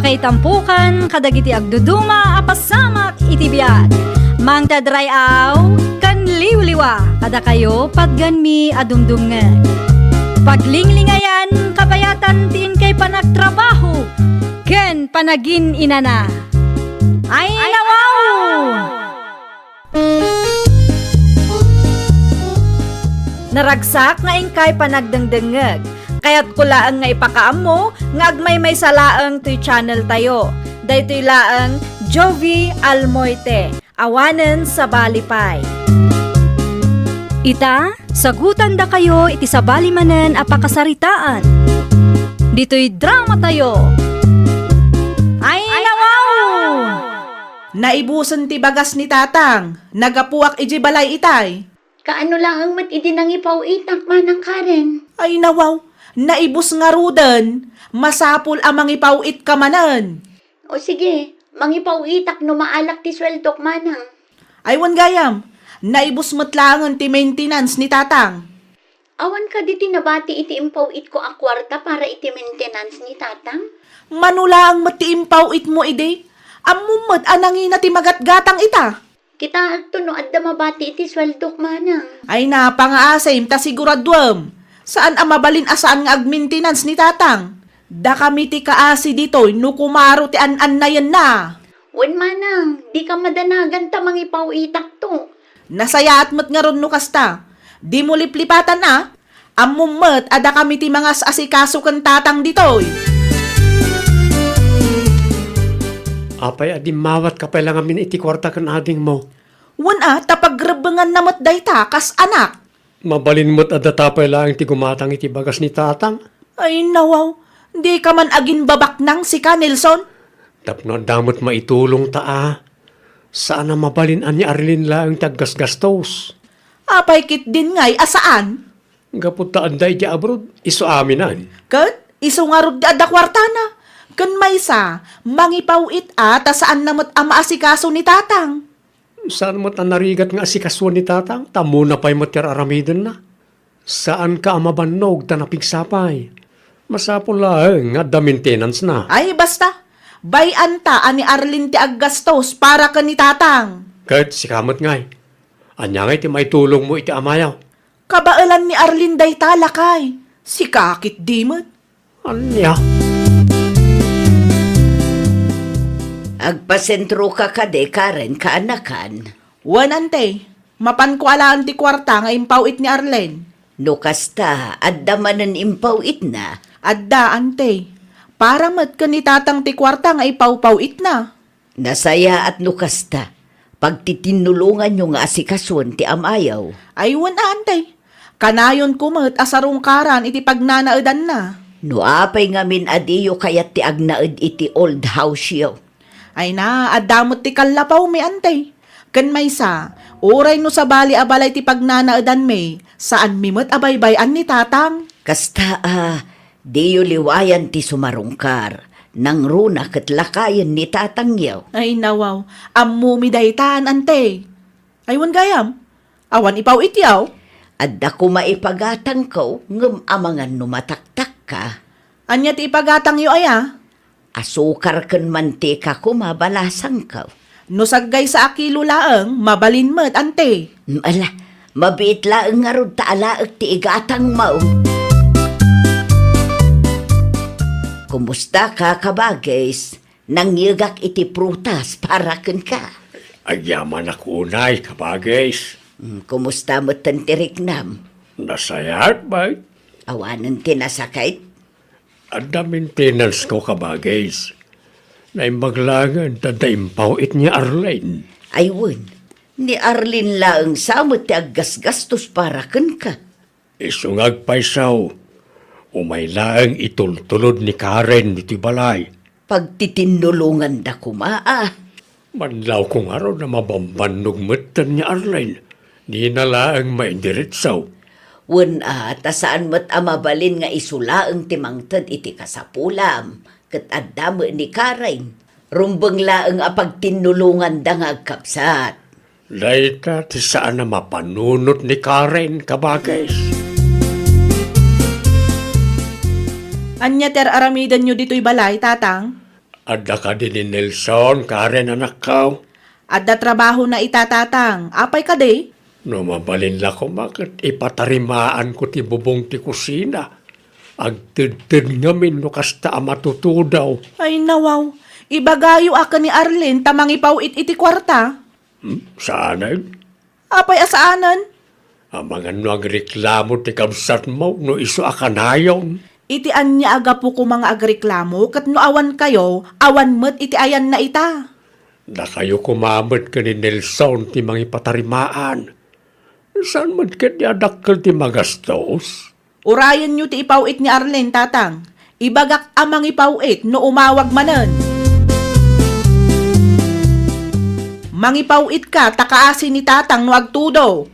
kay tampukan, kadagiti agduduma, apasamak itibiyag. Mang tadray aw, kan liwliwa, kada kayo patganmi adumdumngeg. Paglinglingayan, kapayatan tin kay panagtrabaho, ken panagin inana. Ay nawaw! Naragsak nga ingkay panagdengdengeg. Kaya't kulaang nga ipakaam mo, nga agmay may salaang to'y channel tayo. Daytoy laang Jovi Almoite, awanen sa balipay. Ita, sagutan da kayo iti sa balimanen apakasaritaan. Dito'y drama tayo. Ay nawaw! Naibusan ti bagas ni tatang, nagapuak iji balay itay. Kaano lang ang mat idinang ipauitak manang Karen? Ay nawaw, naibus nga rudan, masapul amang ipauit ka manan. O sige, mangipauitak no maalak ti sweldok manang. Aywan gayam, naibus matlangan ti maintenance ni tatang. Awan ka di tinabati iti impauit ko ang kwarta para iti maintenance ni tatang? Manula ang matiimpauit mo ide, amumot anangin na ti magatgatang ita. Kita agto no adda mabati iti sweldok manang. Ay na, pangaasay, ta siguraduam. Saan ang mabalin asaan nga ag-maintenance ni tatang? Da kami ti kaasi ditoy, no kumaro ti an-an na yan na. Wen manang, di ka madanagan ta mangipauitak to. Nasaya at mat nga ron no kasta. Di mo liplipatan na. Amumot, ada kami ti mga asikaso kan tatang ditoy. Apay, adi mawat ka pa lang amin iti kwarta kan ading mo. Wan tapagrebengan na mat dayta, kas anak. Mabalin mo't adatapay lang ti gumatang iti bagas ni tatang. Ay nawaw, di ka man agin babak nang si ka, Nelson. Tapno damot maitulong taa. Saan na mabalin ani Arlene lang taggasgastos. Apay kit din ngay, asaan? Gaputaan day di abroad, iso aminan. Kat, iso nga rod ada kwarta na. Kan may sa, mangipawit ta saan na mat ama asikaso ni tatang. Saan mo't narigat nga si kaswan ni tatang, tamo na pa'y matir aramidon na. Saan ka amabanog ta napigsapay? Masapol lang nga da maintenance na. Ay basta, bayan ta ani Arlene ti aggastos para ka ni tatang. Kahit si kamot ngay. Anya ngay ti may tulong mo iti amayaw. Kabailan ni Arlene day talakay. Si kakit dimot. Anya? Agpasentro ka kade, Karen, kaanakan. Wan ante, mapan ko alaan ti kwarta nga impawit ni Arlene. No kasta, adda manan impawit na. Adda ante, para mat ka ni tatang ti kwarta nga ipawpawit na. Nasaya at no kasta. Pagtitinulungan nyo nga asikasyon ti amayaw. Ay wan ante, kanayon kumat asarong karan iti pagnanaedan na. No apay ngamin adiyo kayat ti agnaed iti old house yaw. Ay na, adamot ti kalapaw mi ante. Kan may sa, oray no sa bali abalay ti pagnanaedan mi, saan mimot abaybayan ni tatang. Kasta diyo liwayan ti sumarungkar. Nang runa kat lakayan ni tatangyaw. Ay nawaw, ammo mi daytan ante. Aywan gayam, awan ipaw ityaw. Adda ko maipagatang ko, ngem amangan numataktak ka. Anya ti ipagatang yu aya. Asukar ken mantika ko mabalasang ka. No saggay sa akilo laeng, mabalin met ante. Ala, mabiit laeng nga rod taalaag ti igatang mao. Kumusta ka kabagays? Nangyagak iti prutas para ken ka. Agyaman ako unay, kabagays. Kumusta mo tantirik nam? Nasayat ba? Awanan tinasakay? Ada maintenance ko kabagays. Naimaglangan tadaimpaw it niya Arlene. Aywan, ni Arlene laeng samot ti aggasgastos para ken ka. Isungag paisaw. Umay laeng itultulod ni Karen iti balay. Pagtitinulungan da kumaa. Manlaw kong araw na mabambanog matan ni Arlene. Di na laeng maindiritsaw. Wen tasaan mo't amabalin nga isulaeng timangtad iti kasapulam. Ket adda mo ni Karen. Rumbeng laeng apagtinulungan da nga agkapsat. Laita ti saan na mapanunot ni Karen kabagays. Anya ter aramidan nyo dito'y balay, tatang? Adda ka din ni Nelson, Karen anak ka. Adda trabaho na itatatang. Apay ka day? No mabalin la ko bakit ipatarimaan ko ti bubong ti kusina. Agtid-tid ngamin no kasta matutudaw. Ay nawaw. Ibagayo aka ni Arlene tamang ipawit iti kwarta. Sana Apay asaanan? ang mga no agreklamo ti kabsat mo no iso akanayon. Iti anya aga po ko mga agreklamo kat no awan kayo, awan met iti ayan na ita. Da kayo kumamit ka ni Nelson ti mga ipatarimaan. Saan man ket adakkel ti magastos? Urayan nyo ti ipawit ni Arlene tatang. Ibagak amang ipawit no umawag manen. Mangipawit ka, takaasin ni tatang no agtudo.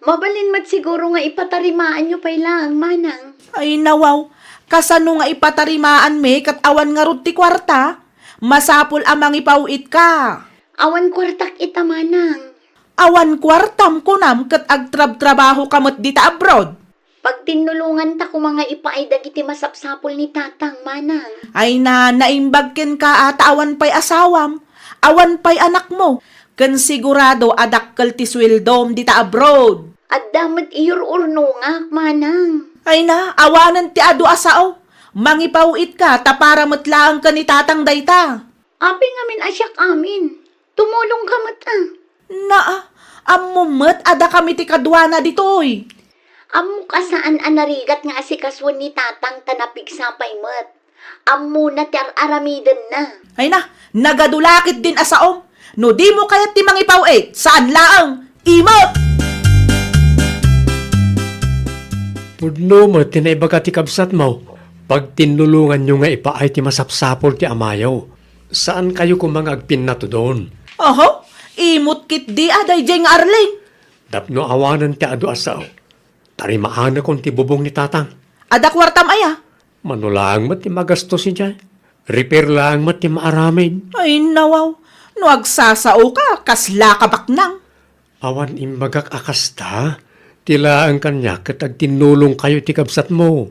Mabalin mat siguro nga ipatarimaan nyo pay lang, manang. Ay nawaw, kasano nga ipatarimaan me kat awan nga rod ti kwarta? Masapol amang ipawit ka. Awan kwartak ita, manang. Awan kwartam kunam kat agtrab-trabaho kamot dita abroad. Pag tinulungan ta ko mga ipaay dagiti masapsapol ni tatang, manang. Ay na, naimbagken ka at awan pa'y asawam. Awan pa'y anak mo. Kan sigurado adakkel ti sweldom dita abroad. At damat iyor urnungak, manang. Ay na, awanan ti adu asao. Mangipawit ka, tapara matlaang ka ni tatang dayta. Api ngamin asyak amin. Tumulong ka mata. Na, ammo met ada kami ti kadwana ditoy. Ammo ka saan anarigat nga asikaswan ni tatang tanapig sapay mat. Ammo na ti aramiden na. Ay na, nagadulakit din asaom. No di mo kayat ti mangipawit, saan laang? Imot! Pudno mo, tinaibaga ti kabsat mo. Pag tinulungan nyo nga ipaay ti masapsapol ti amayaw. Saan kayo kumangagpin na to doon? Oho, imot kit di aday jeng Arling. Dapno awanan ti adu asaw. Tarimaan akong ti bubong ni tatang. Ada kwartam aya. Manulang mat ti magastos si Jay. Repair lang mat ti maaramin. Ay nawaw, no agsasao ka, kasla ka baknang. Awan imbagak akasta. Tila ang kanya katag tinulong kayo ti kabsat mo.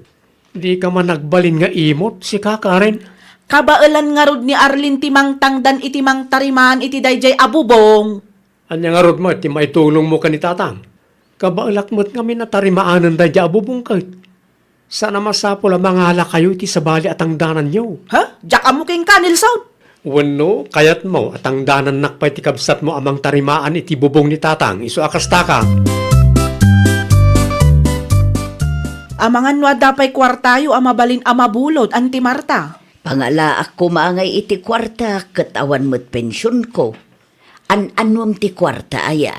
Di ka man nagbalin nga imot si kakaren. Kabailan nga rod ni Arlene timang tangdan iti mang tariman iti dayjay abubong. Anya nga rod mo, ti maitulong mo ka ni tatang. Kabaalak mo't kami na tarimaanan da dya abubong kahit. Sana masapol ang mga hala kayo iti sabali at ang danan nyo. Ha? Diyak amuking ka, Nilson. Wano, kayat mo at ang danan nakpay ti kabsat mo amang tarimaan iti bubong ni tatang. Iso akasta ka. Amangan no adapay kwartayo amabalin amabulod anti Marta. Pangala ako maangay iti kwarta katawan mo't pensyon ko. An-anwam ti kwarta aya.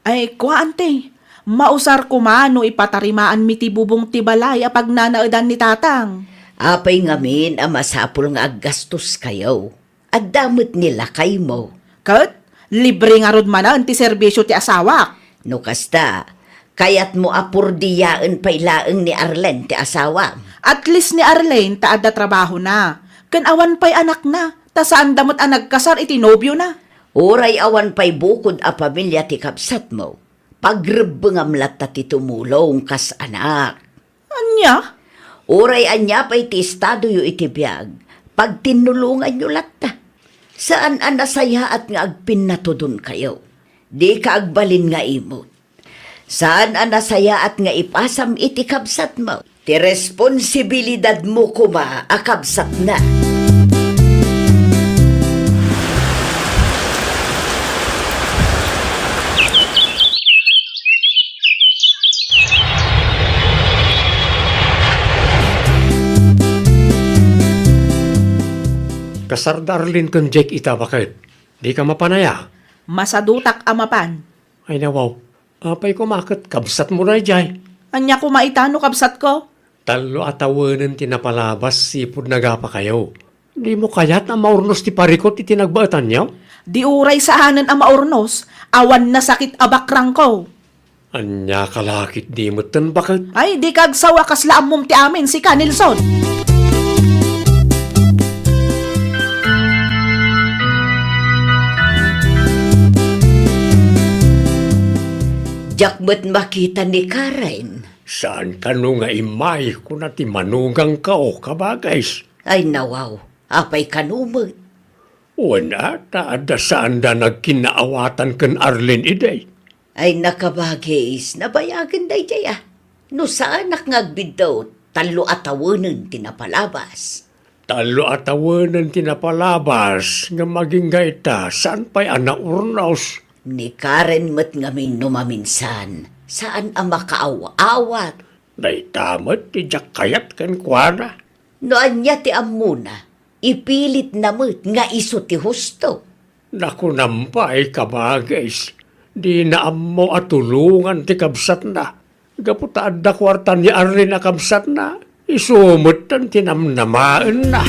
Ay, kwa ante. Mausar kumano ipatarimaan mi ti bubong ti balay apag nanaadan ni tatang. Apay ngamin ang masapul nga aggastos kayo. At damot nila kay mo. Kat, libre nga rod manan ti serbisyo ti asawak. No kasta, kayat mo apurdiyaan pailaeng ni Arlen ti asawa. At least ni Arlene taada trabaho na. Kan awan pa'y anak na. Ta saan damot ang nagkasar iti nobyo na. Oray awan pa'y bukod a pamilya ti kapsat mo. Pagrebengam latta ti tumulong kas anak. Anya? Oray anya pa'y ti estado yu iti biyag. Pag tinulungan yu latta. Saan ang nasaya at nga agpin na to dun kayo? Di ka agbalin nga imot. Saan ang nasaya at nga ipasam iti kabsat mo? Ti responsibilidad mo kuma akabsat na. Kasar darlin kang Jake ita bakit? Di ka mapanaya. Masadutak amapan. Ay nawaw, apay kumakit, kabsat mo na Jay. Anya ko maitano kabsat ko? Talo atawanan tinapalabas sipod nagapa kayo. Di mo kayat na maurnos ti parikot iti nagbaatan niyo? Di uray saanan ang maurnos, awan na sakit abakrang ko. Anya kalakit di mo tan bakit? Ay, di kagsawa kaslaam mong ti amin si Kanilson. Jakbat makita ni Karen. Saan ka no nga imay kung nati manugang ka o kabagays? Ay nawaw, apay kanumot. Wala, taada saan da nagkinaawatan kan Arlene iday. Ay nakabagis, nabayagan day jaya. No saan nakngagbid daw, talo atawanan tinapalabas. Talo at awanan tinapalabas nga maging gaita saan pa'y anaurnaos. Ni Karen mat ngamin numaminsan, saan ang makaawa-awat. Day tamat ti jak kayat kan kuana. Noan niya ti amuna, ipilit namit nga iso ti husto. Naku nampay kabagais. Di na ammo atulungan ti kabsat na. Gaputaad da kwartan ni Arlene na kabsat na. Isumot tan tinamnamaan na.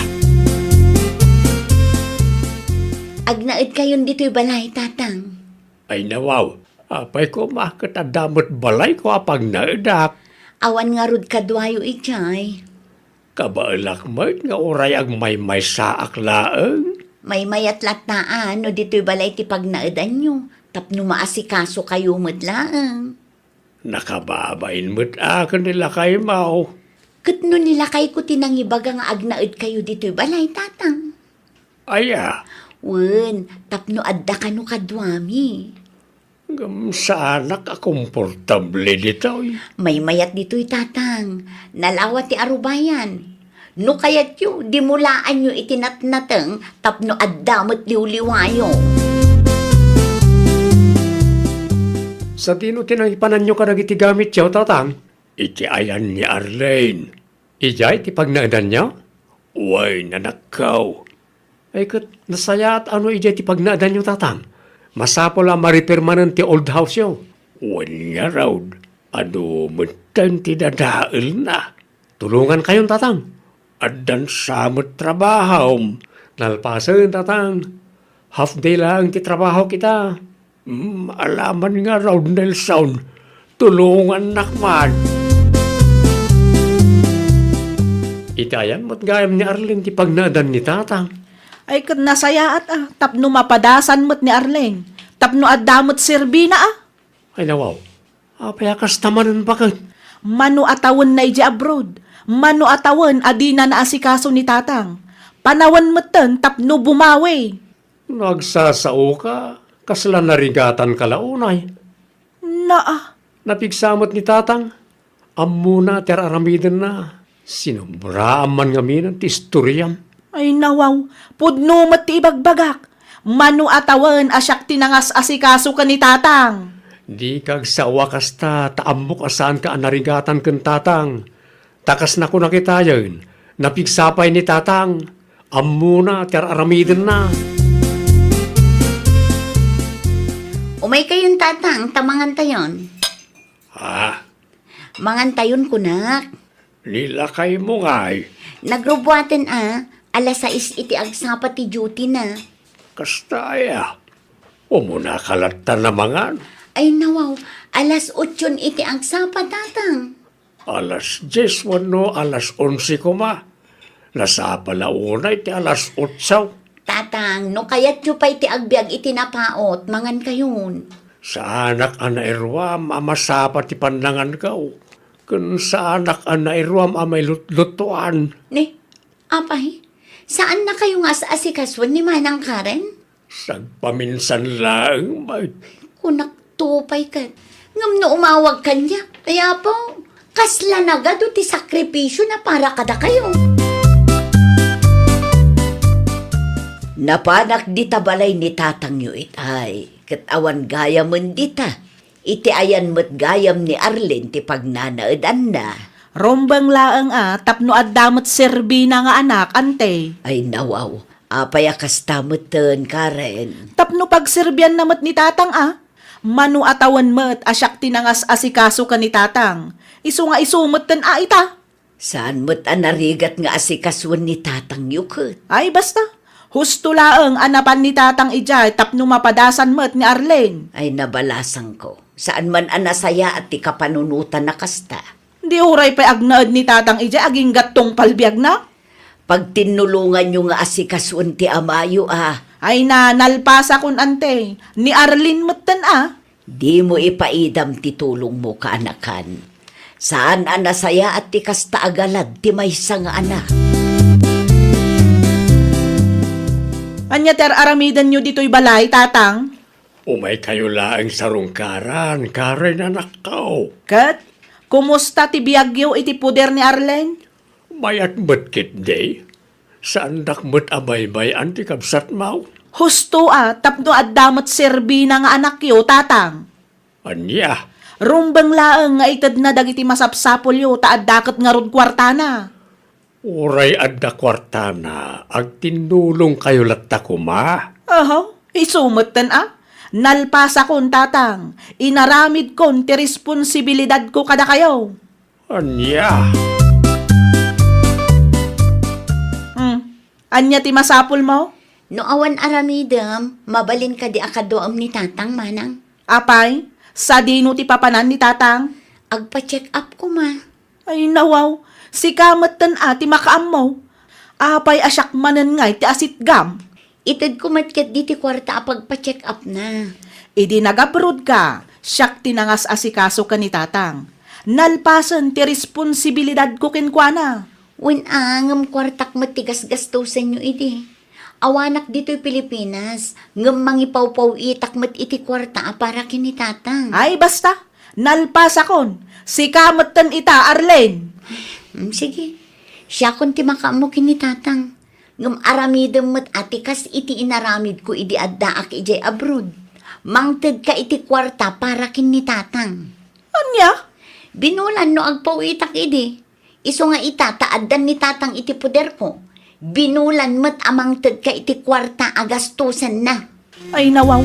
Agnaid kayon dito'y balay, tatang. Ay nawaw, apay ko makatadamot balay ko apag naidak. Awan nga rod kadwayo ijay. Kabaalak mat nga oray ag may saak laeng. May mayat lataan no dito'y balay ti pagnaidan nyo. Tapno maasikaso kayo madlaang. Nakababain mo't akin nila kay Mau. Katno nila kay ko tinangibaga nga agnaid kayo dito'y balay, tatang. Aya, Wen, tapno adda ka no kadwami. sa anak komportable dito. May mayat dito'y tatang. Nalawat ti arubayan. No kayat yu, di mulaan yu itinatnateng, tapno addamot liwliwayo. Sa tino tinangipanan nyo ka nagitigamit yaw, tatang? Iti ayan ni Arlene. Ijay ti pagnaadan niya? Uy, nanakaw. Ay kat nasaya at ano ijay ti pagnaadan nyo, tatang? Masapol ang maripirmanan ti old house yaw. Wanya raw. Ano mutan ti dadaal na. Tulungan kayong, tatang. Adan samot trabaho. Nalpasan, tatang. Half day lang ti trabaho kita. Alaman nga raw, Nelson. Tulungan nakman. Itayan mo't gayam ni Arlene ti pagnadan ni tatang. Ay kat nasaya at tapno mapadasan mo't ni Arlene. Tapno addamot sirbina Ay nawaw, apayakas tamanan bakit? Mano atawan na iji abroad. Mano atawan adina na asikaso ni tatang. Panawan mo't tapno bumawi. Nagsasao ka, kasla narigatan kalaunay. Na Napigsamot ni tatang, amuna ter aramiden na. Sinumbraan man ngaminan ti istoryam. Ay nawaw, pudno mo't ti ibagbagak. Mano atawan asyak tinangas asikaso ka ni tatang. Di kag sa wakas taambok asaan ka anarigatan ken tatang. Takas na ko nakitayon, napigsapay ni tatang, amuna ter aramiden na. Umay kayon, tatang, tamangan tayon. Ha? Mangan tayon kunak. Nilakay mo nga'y. Nagrubuaten alas 6 iti agsapat ti duty na. Kastaya. Umuna kalatan na mangan. Ay nawaw, alas 8 iti agsapat, tatang. Alas 10 wano, alas 11 kuma. Nasa palauna iti alas 8. Tatang, no kayat yu pa iti agbiag iti napaot, mangan kayon. Sa anak anairwam, amasapa ti pandangan kao. Kun sa anak anairwam, amay lutuan. Ne, apay, saan na kayo nga sa asikaswan ni Manang Karen? Sagpaminsan lang, may Kunak tupay ka. Ngam no umawag kanya, kaya po, kasla na gado ti sakripisyo na para kada kayo. Napanak dita balay ni tatang yu itay, katawan gayam man dita. Iti ayan mo't gayam ni Arlene ti pagnanaadan na. Rombang laang tapno addamot sirbina nga anak, ante. Ay nawaw, apayakas tamutan Karen. Tapno pagsirbyan namat ni tatang Mano atawan mo't asyak tinangas asikaso ka ni tatang. Isu nga isumot ten ita. Saan mo't anarigat nga asikaswan ni tatang yukot? Ay basta, husto laang anapan ni tatang ijay tapno mapadasan mo't ni Arlene. Ay nabalasang ko. Saan man anasaya at ti kapanunutan na kasta. Di uray pa agnaad ni tatang ijay aging gatong palbiag na. Pag tinulungan nyo nga asikaswan ti amayo Ay nalpasa kun ante, ni Arlene mo't ten di mo ipaidam ti tulong mo kaanakan. Saan anasaya at ti kasta agalad ti maysa nga anak. Anya ter aramidan nyo dito'y balay, tatang? Umay kayo laang sarungkaran, karay na nakaw. Kat, kumusta ti biyagyo iti puder ni Arlen? Mayat batkit day. Saan dakmat abaybay anti kabsat mau? Husto tapno addamat serbi na nga anak yo, tatang. Anya, Rumbang laeng nga itad na dagiti masapsapol yo, taaddakat nga rod kwartana. uray adda kwartana, ag tinulong kayo latta kuma. Aho, isumatan Nalpasa kon, tatang. Inaramid kon ti responsibilidad ko kada kayo. Anya, Anya ti masapol mo? No awan aramidam, mabalin ka di akadoam ni tatang manang. Apay, sa dino ti papanan ni tatang? Agpa-check up ko ma. Ay nawaw, si kamatan ti makaam mo. Apay asyak manen ngay ti asitgam. Itad ko matkat di ti kwarta apagpa-check up na. Idi nagabrod ka, siyak tinangas asikaso ka ni tatang. Nalpasan ti responsibilidad ko kinkwana. Wen ngam kwartak matigas gastusan nyo iti. Awanak dito'y Pilipinas, ngam mangipaw-paw itak mat iti kwarta para kini tatang. Ay basta, nalpasa kon. Si kamatan ita, Arlen. Sige, siya kon ti makaamo kini tatang. Ngam aramidem mat atikas iti inaramid ko idi addaak ijay abroad. Mangted ka iti kwarta para kini tatang. Anya? Binulan no agpaw itak idi. Iso nga itataadan ni tatang iti puder ko. Binulan mat amang ted ka iti kwarta agastusan na. Ay nawaw.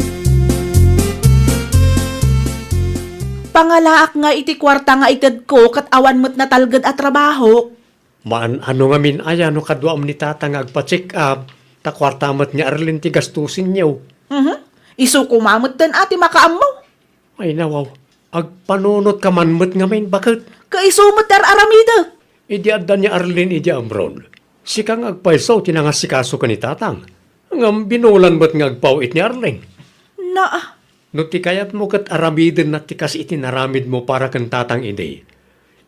Pangalaak nga iti kwarta nga itad ko kat awan mo't natalgad at trabaho. ano nga min aya no kadwaam ni tatang agpa-check up, ta kwartamat niya Arlen ti gastusin niyo. Isu kumamot dan ati makaam mo. Ay nawaw, agpanunot ka manmat nga main bakit? Kaisumot dar aramida. Idi adda ni Arlen idi amron. Sikang agpaisaw tinangasikaso ka ni tatang. Ngam binulan ba't nga agpawit ni Arlen? Na, No ti kayat mo kat aramidin na ti kas itinaramid mo para kan tatang ide.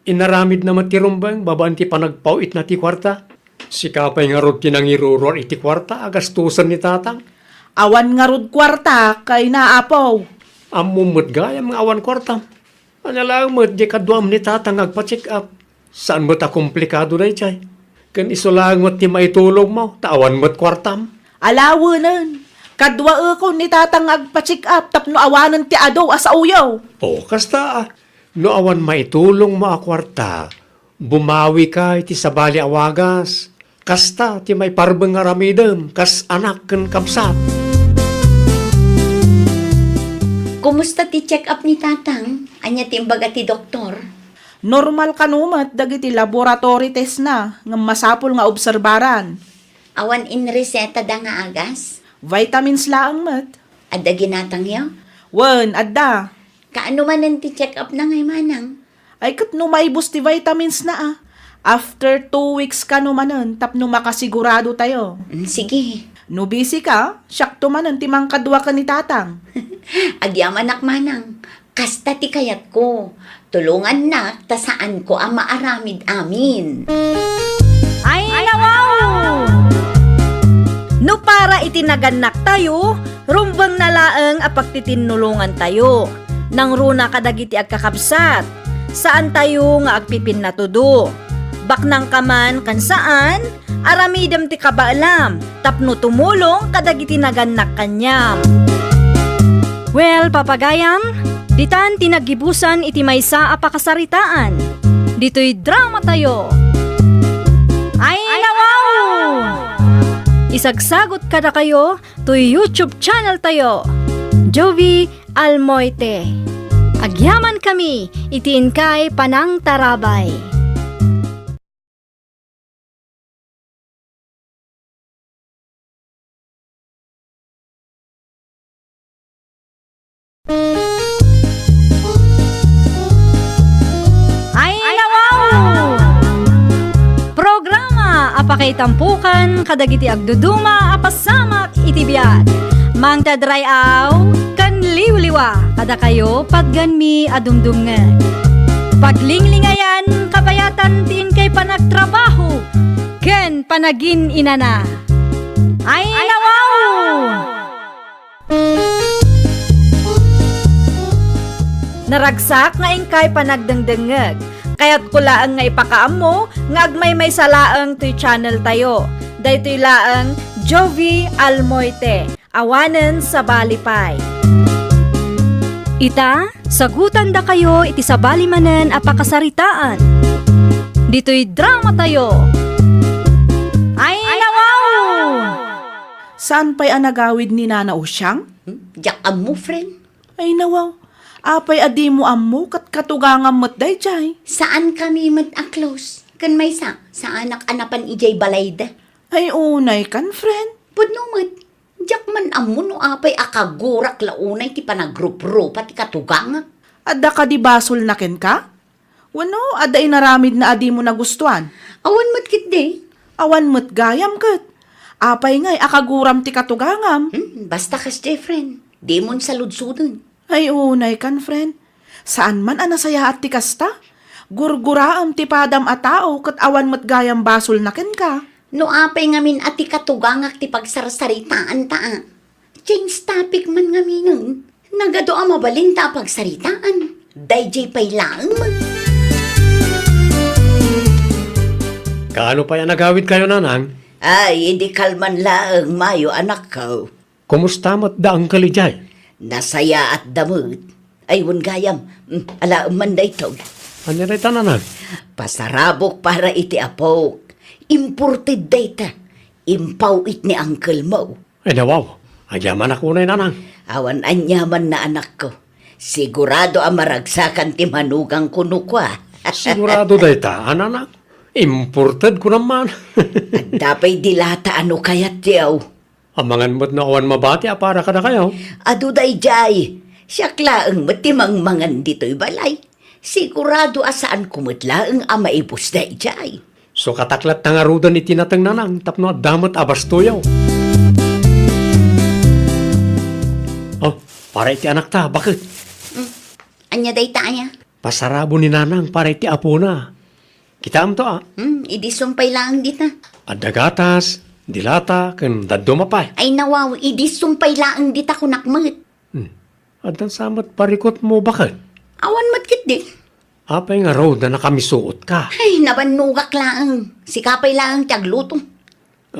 Inaramid naman ti rumbang babaan ti panagpawit na ti kwarta. Sikapay nga rod tinangiruror iti kwarta agastusan ni tatang. awan nga rod kwarta kay naapaw. Amumot gaya mga awan kwarta. Ano lang mo, di kadwam ni tatang agpa-check up. Saan mo't komplikado na ichay? Kan iso lang mo't ti maitulong mo, tawan mo't kwartam. Alawanan. Kadwa ko ni tatang agpa-check up tapno awanan ti ado asa uyaw. O, kasta no awan maitulong mo a kwarta, bumawi ka iti sabali awagas. Kasta ti may parbeng aramidem, kas anak ken kapsat. Kumusta ti check up ni tatang? Anya ti imbaga ti doktor? Normal kanumat dagiti laboratory test na nga masapol nga obserbaran. Awan in reseta da nga agas? Vitamins laang mat. Adda ginatang yaw? Wen, adda. Kaano man ti check up na ngay manang? Ay kat no maibos ti vitamins na After 2 weeks ka numanon, tapno makasigurado tayo. Sige. No busy ka, siyak tumanon timang kadwa ka ni tatang. Agyaman ak manang. Kasta ti kayat ko. Tulungan na ta saan ko ang maaramid amin. Ay, nawaw! No para itinaganak tayo, rumbang nalaeng apagtitinulungan tayo. Nang runa kadagiti agkakabsat, saan tayo nga agpipin na tudo. Baknang kaman kan saan, aramidam ti kabaalam, tapno tumulong kadagiti naganak kanyam. Well, papagayam, ditan tinagibusan iti maysa a pakasaritaan. Dito'y drama tayo. Ay, nawaw! Isagsagot kada kayo to YouTube channel tayo. Jovi Almoite. Agyaman kami, itiin kay Panang Tarabay. Ay, nawaw! Programa apakay tampukan kadagiti agduduma apasamak iti biag. Mang tadrayaw kan liwliwa kada kayo pagganmi adumdumngan. Paglinglingayan kabayatan tin kay panagtrabaho ken panagin inana. Ay, nawaw! Naragsak nga ingkay panagdengdengeg. Kaya't kulaang nga ipakaamo nga agmay may salaang to'y channel tayo. Daytoy laang Jovi Almoite. Awanen sa Balipay. Ita, sagutan da kayo iti sabali manen a pakasaritaan. Dito'y drama tayo. Ay, nawaw! Saan pa'y anagawid ni Nana Usyang? Diyak mo, friend. Ay nawaw, apay adi mo ammo kat katugangan mo't day jay. Saan kami mag-close? Kan may sa anak-anapan ijay balayda. Ay unay kan, friend. Pudnumot, diyak man amo no apay akagurak launay ti panagrup-rupa ti katuganga. Adda ka di basol na ken ka? Wano, adda inaramid na adi mo nagustuhan. Awan mo't kit de. Awan mo't gayam kat. Apay nga'y akaguram ti katugangam. Basta kas de, friend. Di mon saludsudon. Ay unay kan, friend. Saan man anasaya at ti kasta? Gurguraam ti padam a tao kat awan mo't gayam basol na ken ka. No apay ngamin ati katugangak ti pagsarsaritaan taa. Change topic man ngamin nun. Nagado ang mabalinta pagsaritaan. Dayjay pay lang man. Kaano pa yan nagawid kayo, nanang? Ay, hindi kalman laang mayo anak ko. Kumusta mo't daang kalijay? Nasaya at damot. Ay, wun gayam. Ala, manday to. Ano rin nanang? Pasarabok para iti apok. Imported data. Impaw it ni uncle mo. Ay, nawaw. Ayaman ako na nanang. Awan anyaman na anak ko. Sigurado ang maragsakan ti manugang kuno kwa. Sigurado day ta, nanang. Imported ko naman. At dapay dilata ano kayat diyaw. Amangan mo't na awan mabati, para ka na kayo. Adu day jay. Siyakla ang matimang mangan dito'y balay. Sigurado asaan kumutla ang amaibos day jay. So kataklat na nga rudan iti natang nanang, tapno at damot abastoyaw. Oh, para iti anak ta, bakit? Anya day taaya? Pasarabo ni nanang para iti apo na. Kita am to Idi sumpay lang dita. Adagatas, dilata, kan daddo mapay. Ay nawaw, idi sumpay lang dita kunakmat. Adan samot parikot mo, bakit? Awan mat kit di. Apay nga road na nakamisuot ka. Ay, nabanugak lang. Sikapay lang tiagluto.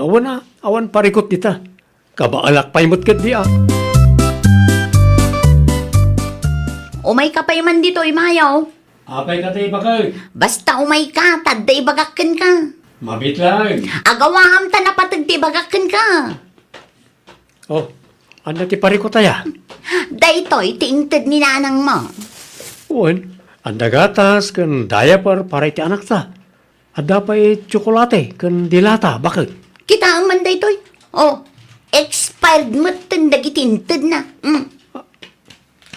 Awan parikot dita. Kabaalak pa'y mo't kat di Umay ka pa'y man dito, imayaw. Apay ka tayo bakit? Basta umay ka, taday bagakken ka. Mabit lang. Agawam ta na patagdi bagakken ka. Oh, ano ti parikot aya? Daytoy, tiingtad ni nanang mo. Uwan, andagatas kan diaper para iti anak ta. Ada pa tsokolate kan dilata, bakit? Kita ang man daytoy. Oh, expired mo tindagitintad na.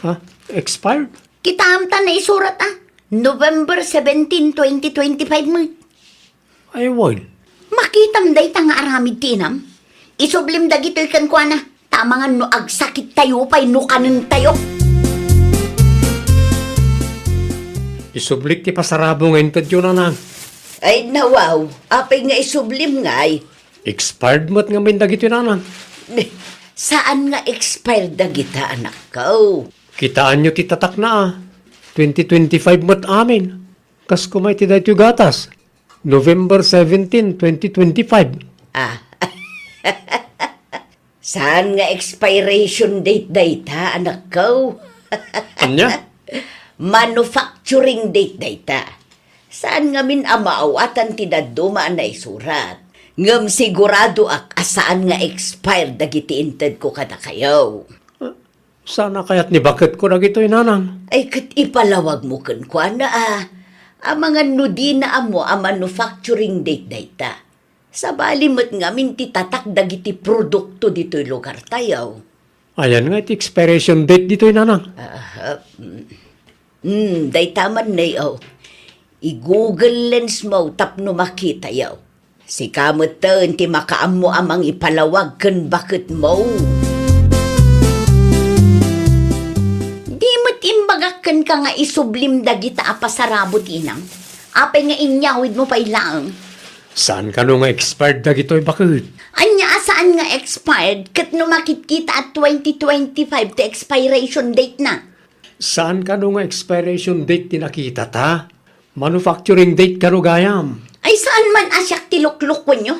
Ha? Expired? Kita ang ta na isurat November 17, 2025 mo. Ay, wan. Makitam day ta nga aramid tinam. Isublim dagitoy kan kwa na. Tama nga no agsakit tayo pa'y no kanin tayo. Isublik ti pasarabo ngayon tadyo nanang. Ay nawaw, apay nga isublim ngay. Expired mo't nga may dagito nanang. Saan nga expired na kita anak ko? Kitaan nyo ti tatak na 2025 mo't amin. Kas kumay ti dahito gatas. November 17, 2025. Saan nga expiration date data anak ko? Anya? Manufacturing date data. Saan nga min amaawatan ti daduma na isurat? Ngam sigurado asaan nga expired dagiti inted ko kada kayo. Sana kaya't ni bakit ko na gito'y nanang. Ay kat ipalawag mo kan kwa na ang mga nudi na amo ang manufacturing date data. Sa balimot nga min ti tatak dagiti produkto dito'y lugar tayo. Ayan nga iti expiration date dito'y nanang. Data man na yaw. I-google lens mo tapno makita yaw. Si kamot ti makaam mo amang ipalawag kan bakit mo. Imbagakan ka nga isublim dagita apasarabot inang. Apay nga inyawid mo pa ilang. Saan ka no nga expired na gito'y bakit? Anya saan nga expired? Kat no makikita at 2025 to expiration date na. Saan ka no nga expiration date tinakita ta? Manufacturing date ka no gayam. Ay saan man asyak tilukluk nyo?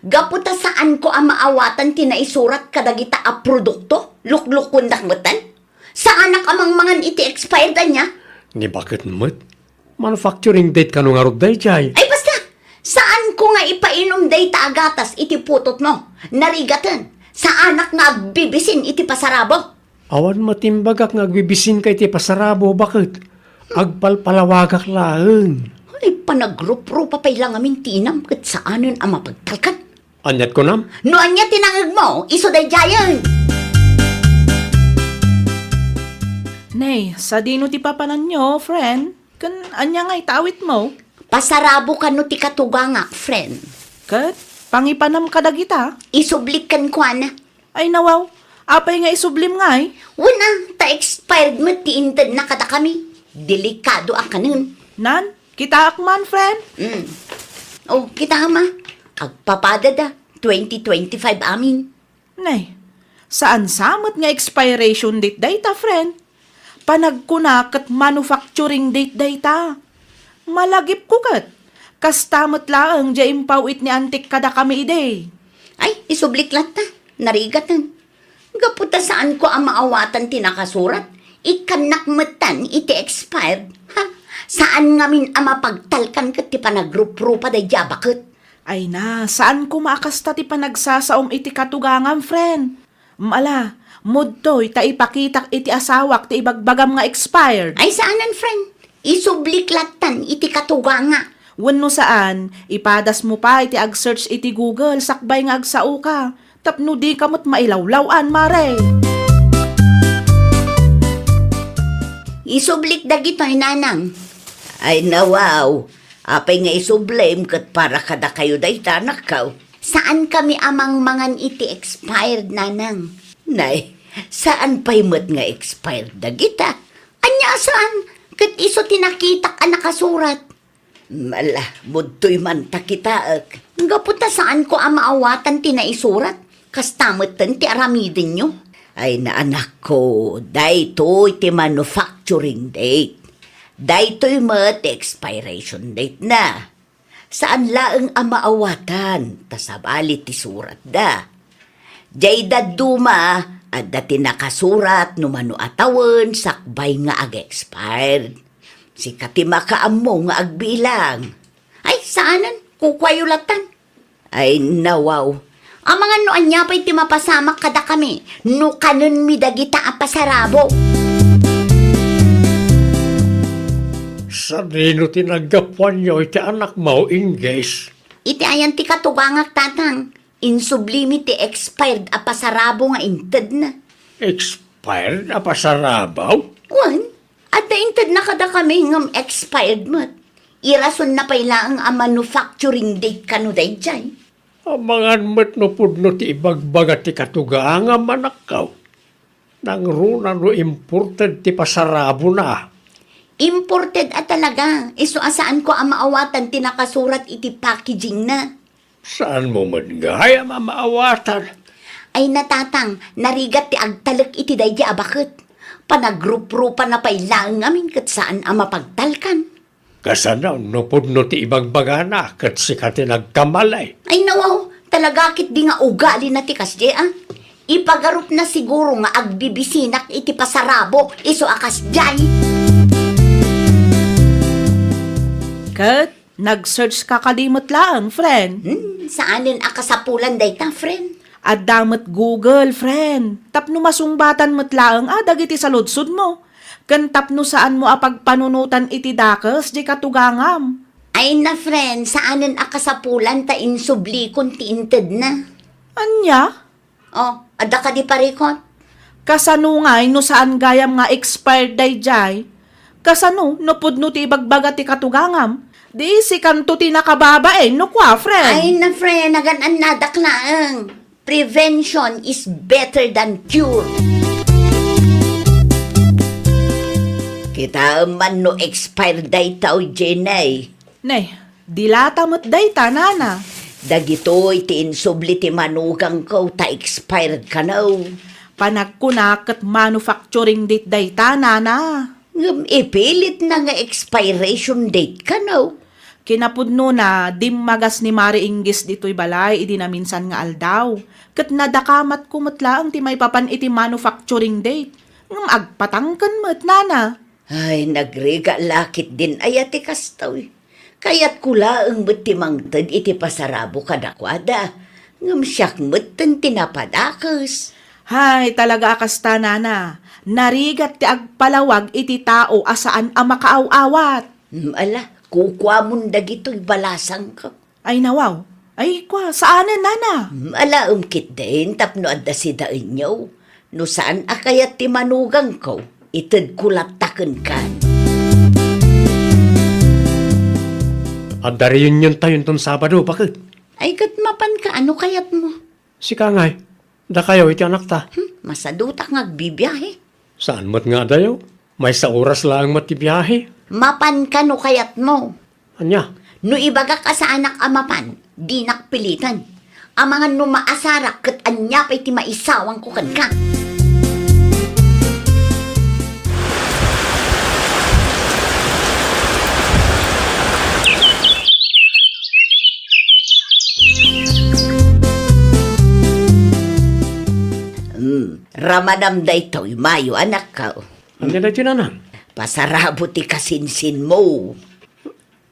Gaputa saan ko ang maawatan tinaisurat kadagita a produkto? Luklukon dakmatan? Saan amang mangan iti expired niya? Ni bakit mo't? Manufacturing date ka no nga roday jay. Ay basta, saan ko nga ipainom data agatas iti putot mo? Narigatan, sa anak nga agbibisin iti pasarabo? Awan matimbagak nga agbibisin kay ti pasarabo bakit? Agpalpalawagak laeng. Ay panagrup-ru pa lang amin tinam kat saanin ang mapagtalkan. Anyat ko nam? No anya tinangag mo, iso day jayan. Nay, sa dino ti papanan nyo, friend? Kan anya nga itawit mo? Pasarabo ka no ti katuganga, friend. Kat, pangipanam kadagita? Isublikan ko na. Ay nawaw, apay nga isublim nga eh. Una, ta expired mo ti inted na kada kami. Delikado ang kanin. Nan, kita akman, friend. Oh, kita ma. Agpapadada, 2025 amin. Nay, saan samot nga expiration date data, friend? Panagkuna kat manufacturing date data. Malagip ko kat. Kastamot laang dya impawit ni antik kada kami ide. Ay, isublik lang ta. Narigatan. Gaputa saan ko ang maawatan tinakasurat? Ikanakmatan iti expired. Ha? Saan ngamin ang mapagtalkan kat ti panagrup-rupa day bakit? Ay na, saan ko maakasta ti panagsasaom iti katugangan, friend? Mala, mudtoy ta ipakitak iti asawak ti ibagbagam nga expired. Ay, saanan, friend? Isublik latan iti katuganga. Wenno saan, ipadas mo pa iti ag-search iti Google, sakbay nga agsao ka. Tapno di kamot mailawlawan, mare. Isublik dagitoy nanang. Ay nawaw, apay nga isublame kat para kada kayo day tanakaw. Saan kami amang mangan iti expired nanang? Nay, saan pa'y mat nga expired na kita? Anya saan? Kat iso tinakitak ang nakasurat. Mala, mudtoy man takitaak. Gaputa saan ko ang maawatan tinaisurat? Kastamatan ti aramidin nyo. Ay na anak ko, daytoy ti manufacturing date. Daytoy mat expiration date na. Saan laeng ang maawatan, tasabali ti surat da. Jay daduma, adda ti nakasurat no mano atawan sakbay nga ag-expired. Si katimakaamu nga agbilang. Ay, saanan? Kukwayulatan. Ay nawaw, Ang mga noan niya pa'y timapasamak kada kami. No kanon mi dagita ang pasarabo. Sa rino tinagapuan nyo iti anak mo, Ingges. Iti ayan ti katugangak tatang. Insublimi ti expired a pasarabo nga inted na. Expired na pasarabaw? Wan, at na inted na kada kami ngam expired mat. Irason na pailaang a manufacturing date kano day jay. Amangan mo't no pudno ti ibagbaga ti katuganga manakaw. Nang runa no imported ti pasarabo na. Imported at talaga. Iso asaan ko ang maawatan ti nakasurat iti packaging na. Saan mo man gaya mamaawatan? Ay natatang, narigat ti agtalak iti dayja abakit. Panagrup-rupa na pailaang amin kat saan ang mapagtalkan. Kasanaw no pudno ti ibagbaga na kat sikati nagkamalay. Ay nawaw, talaga kit di nga ugali na ti kasje ah. Ipagarup na siguro nga agbibisinak iti pasarabo, iso akas jay. Kat, nag-search ka kalimot lang, friend. Saanin akasapulan day ta, friend? At damot Google, friend. Tapno masungbatan mo't lang, dagiti sa ludsud mo. Kan tapno saan mo apagpanunutan iti dakes, di katugangam. Ay na, friend, saanin akasapulan ta insublikon ti inted na. Anya? Oh, ada ka di parikot? Kasanungay no saan gayam nga expired day jay. Kasano, no pudno ti ibagbaga ti katugangam. Di si kanto ti nakababa no kwa, friend. Ay na, friend, nagan nadaklaang. Prevention is better than cure. kita man no expired day tao jenay. Nay, Dilata mo't dayta, nana. Dagitoy ti insubli ti manugang ko ta expired ka na. Panagkunak at manufacturing date dayta, nana. Ngam ipilit na nga expiration date ka na. Kinapudno na dimmagas ni Mari Inggis dito'y balay, idi na minsan nga aldaw. Kat nadakamat kumutlaang ti may papan iti manufacturing date. Ngam agpatangkan mo't, nana. Ay, nagriga lakit din ayati kastaw. Kaya't kulaang mo't ti mangtad iti pasarabo kadakwada. Ngam siyak mo't tinapadakas. Hay, talaga akasta, nana. Narigat ti agpalawag iti tao asaan ang makaaw-awat. Ala, kukwa mong dagito'y balasang ka. Ay nawaw. Ay kwa, saanan, nana? Ala, umkit din, tapno adda si dain nyo. No saan akayat ti manugang ko, itad kulatakan kan. At dari yun tayo ton Sabado, bakit? Ay, kat mapan ka, ano kayat mo? Si Kangay, da kayo iti anak ta. Masaduta nga agbibiyahe. Saan mo't nga dayo? May sa oras lang matibiyahe. Mapan ka, no kayat mo? Anya? No ibaga ka sa anak amapan, di nakpilitan. Ang mga numaasarak kat anya pa'y ti maisawang ko kan ka. Ramadam da ito'y mayo anak ka. Anya na tinanan? Pasarabo ti kasinsin mo.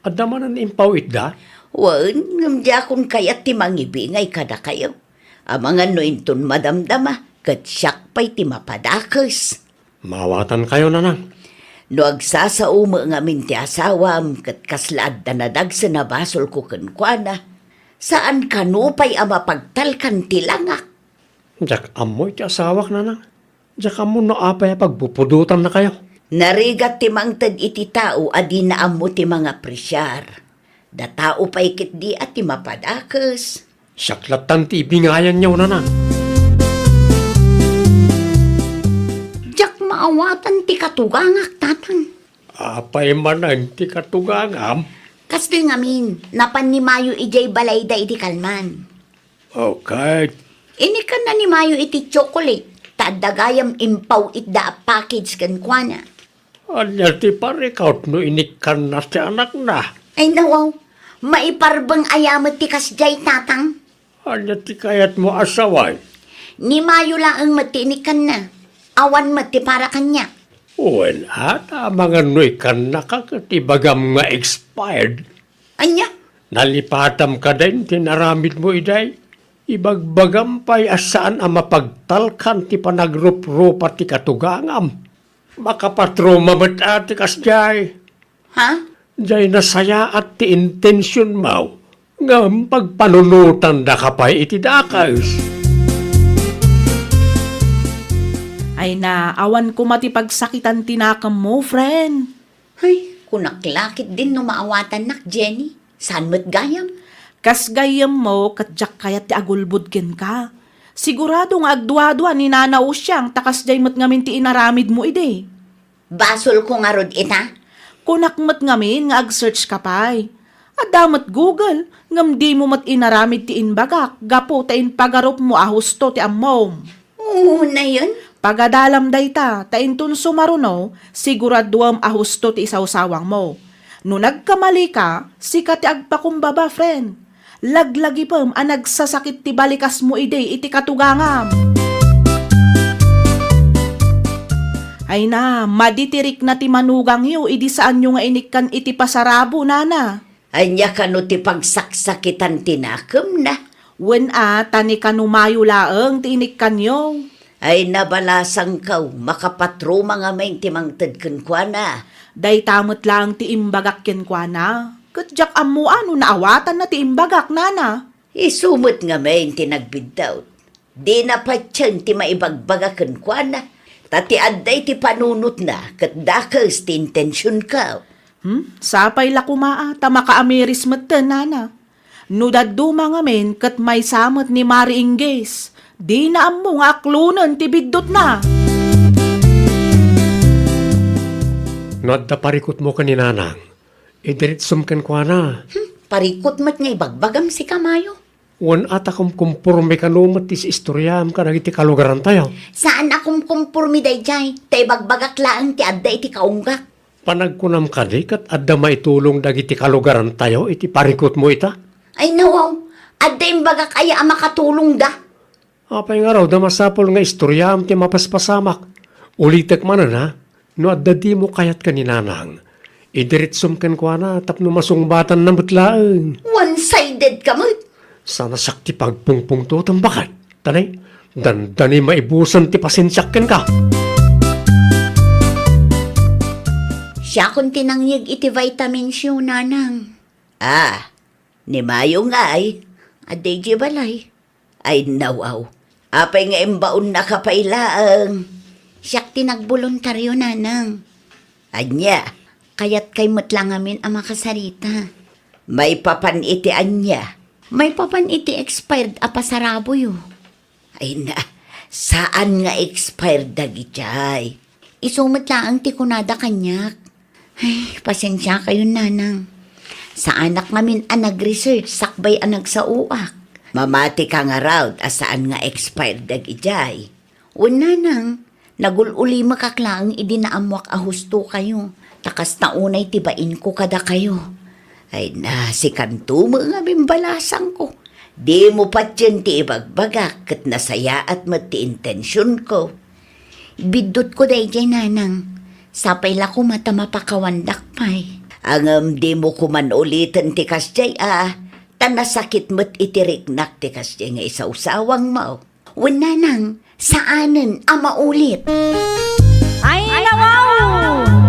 At naman ang impaw itda? Wan, ngamdya kung kayat ti mangibingay kada kayo. Ang mga nointon madamdama, kat siyak pa'y ti mapadakas. Mawatan kayo nanang. No agsasauma nga min ti asawam, kat kaslaad na nadag sa nabasol ko kankwana. Saan kanupay ang mapagtalkan ti langak? Diyak amoy ti asawak nanang. Diyak amo no apay pagpupudutan na kayo. Narigat ti mangtad iti tao adi na amo ti mga presyar. Da tao pa'y kit di at ti mapadakas. Siyaklatan ti ibingayan niyo nanang. Diyak maawatan ti katugangak, tatan. Apay manan ti katugangam. Kastil ngamin, napan ni Mayo ijay balayda iti kalman. Okay. Ini ka na ni Mayo iti chocolate, tadagayam impaw itda a package kan kwa na. Anya ti parikaut no inikan na ti anak na. Ay nawaw, maiparbang ayamat ti kasjay tatang. Anya ti kayat mo asaway. Ni Mayo lang ang matinikan na. Awan mati para kanya. Well, mga noy kan nakakatibagam nga expired. Anya? Nalipatam ka din, tinaramid mo iday. Ibagbagam pa'y asaan ang mapagtalkan ti panagrup-rupa ti katugangam. Makapatroma ba't ati kasjay? Ha? Jay nasaya at ti intensyon mo. Nga pagpanunutan da ka pa'y iti dakas. Ay na, awan ko matipagsakitan tinakam mo, friend. Ay, kunaklakit din no maawatan nak, Jenny. Saan mo't gayam? Kas gayam mo, katjak kayat ti agulbudkin ka. Sigurado nga agduwa-duwa ni nanaw siyang takas jay mat ngamin ti inaramid mo ide. Basol ko nga rod ita. Kunak mat ngamin nga ag-search ka pa'y. Adamat Google, ngam di mo mat inaramid ti inbagak, gapo ta in pagarop mo ahusto ti ammom. Oo na yun. Pagadalam dayta, ta intun sumaruno, siguraduam ahusto ti isawsawang mo. No nagkamali ka, sikat ti agpakumbaba, friend. Laglagi pam ang nagsasakit ti balikas mo ide iti katugangam. Ay na, maditirik na ti manugang yo, idi saan nyo nga inikkan iti pasarabo, nana. Anya ka no ti pagsaksakitan tinakam na. Wen tani kanumayo laeng ti inikkan yo. Ay nabalasang kaw, makapatroma nga may timangtad kankwana. Day tamot lang ti imbagak ken kwa na. Katjak amo ano naawatan na ti imbagak, nana. Isumot nga may tinagbiddaw. Di na pa tiyan ti maibagbaga kankwana. Tati adday ti panunot na, kat dakas ti intensyon ka. Sapay la kumaa, ta makaamiris matten, nana. No daduma nga men, kat may samot ni Mari Inggis. Di na amo nga aklunan ti biddot na. No, da parikot mo ka ni nanang. Idiritsum kan kwa na. parikot mat nga ibagbagam si Kamayo. Wan ata kong kumpurme ka numat ti istoryam ka nagiti kalugaran tayo. Saan akong kumpurmi day jay? Tay bagbagak laang ti adda iti kaunggak. Panagkunam ka di kat adda maitulong dagiti kalugaran tayo iti parikot mo ita. Ay nawaw, adda yung bagak aya ang makatulong da. Apay nga raw, damasapol nga istoryam ti mapaspasamak. Ulitek man na, no adda di mo kayat ka ni nanang. Idiritsum ken kwa na, tapno masungbatan na mutlaang. One-sided ka mo. Sana sakti pagpungpung to tambakan. Tanay, dandani maibusan ti pasensyakken ka. Siya kung tinangyag iti vitamins yun, nanang. Ni Mayo nga ay. Aday di balay. Ay nawaw. Apay nga imbaon na kapailaang. Siyak tinagboluntaryo, nanang. Anya, Kaya't kay matlang amin ang makasarita. may papaniti anya. May papan iti expired a pasarabo yo. Ay na, saan nga expired dagitay? Isumat lang ti kunada kanyak. Ay, pasensya kayo, nanang. Sa anak namin ang nag-research, sakbay ang nagsauak. Mamati ka nga raw, asaan nga expired dagitay? Una nang, nagululi makaklaang idinaamwak a husto kayo. Takas na unay tibain ko kada kayo. Ay na, si kanto mo nga bimbalasang ko. Di mo pat yan ti ibagbagak, kat nasaya at mati intensyon ko. Bidot ko day jay, nanang. Sapay la ko mata mapakawandak pay. Ang di mo kuman ulitin ti kasjay tanasakit mo't itiriknak ti kasjay nga isausawang mo. Una nang, saanen ama ulit. Ay nawaw!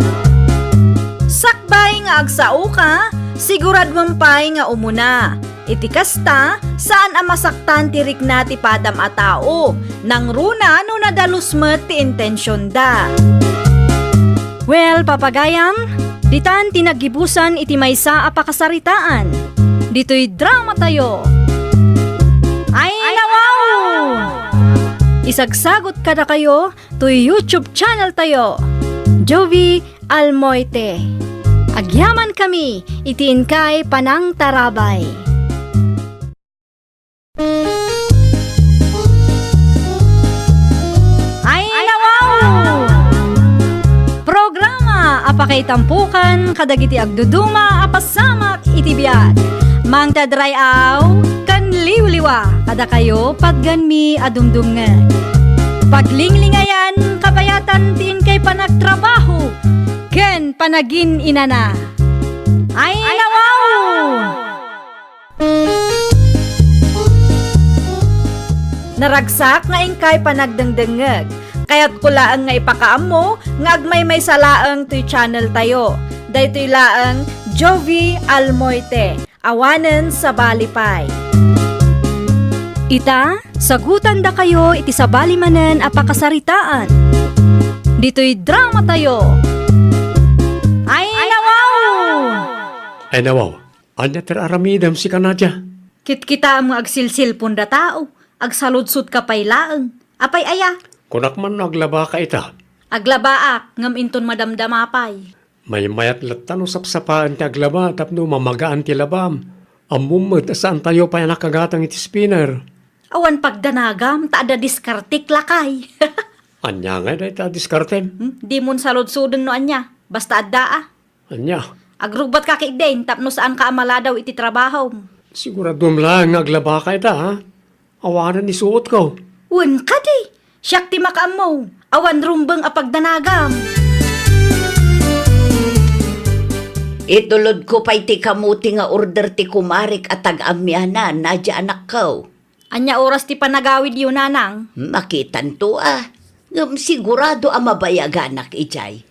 Sakbay nga agsao ka, sigurad mampay nga umuna. Iti kasta, saan ang masaktan tirik na ti padam a tao, nang runa no nadalus met ti intensyon da. Well, papagayam, ditan tinagibusan iti maysa a pakasaritaan. Dito'y drama tayo. Ay nawaw! Isagsagot kada kayo to YouTube channel tayo. Jovi Almoite. Agyaman kami, itiin kay Panang Tarabay. Ay nawaw! Programa apakay tampukan kadagiti agduduma apasamak iti biag. Mang tadray aw kan liwliwa kada kayo padganmi adumdumngeg. Paglinglingayan kabayatan tin kay panagtrabaho ken panagin inana. Ay nawaw! Naragsak nga ingkay panagdengdengeg. Kaya't kulaan nga ipakaamo nga agmay may salaang to'y channel tayo. Daytoy laang Jovi Almoite. Awanen sa Balipay. Ita, sagutan da kayo iti sabali manen a pakasaritaan. Dito'y drama tayo. Ay nawaw! Ay nawaw, anya ter aramidam si kanadya. Kitkita ang mga agsilsil da tao. Agsaludsud ka pay laang. Apay aya. Kunak man naglaba ka ita. Aglabaak ngam inton madamdamapay. May mayat latan usap sapaan ti aglaba tapno mamagaan ti labam. Amumot saan tayo pa nakagatang iti spinner. Awan pagdanagam, taada diskartik lakay. Anya nga da ita diskartem. Di mon saludsudon no anya. Basta adda Anya, Agrubat ka kikden, tapno saan ka amala daw iti trabaho. siguradom lang naglaba ka ita ha. Awanan ni suot ko. Wen ka di. Siyak ti makaamo. Awan rumbeng apagdanagam. Itulod ko pa'y ti kamuti nga order ti kumarik at tag-amyanan, nadya anak ko. Anya oras ti panagawid yun, nanang. Makitan to Ngam sigurado ang mabayaganak ijay.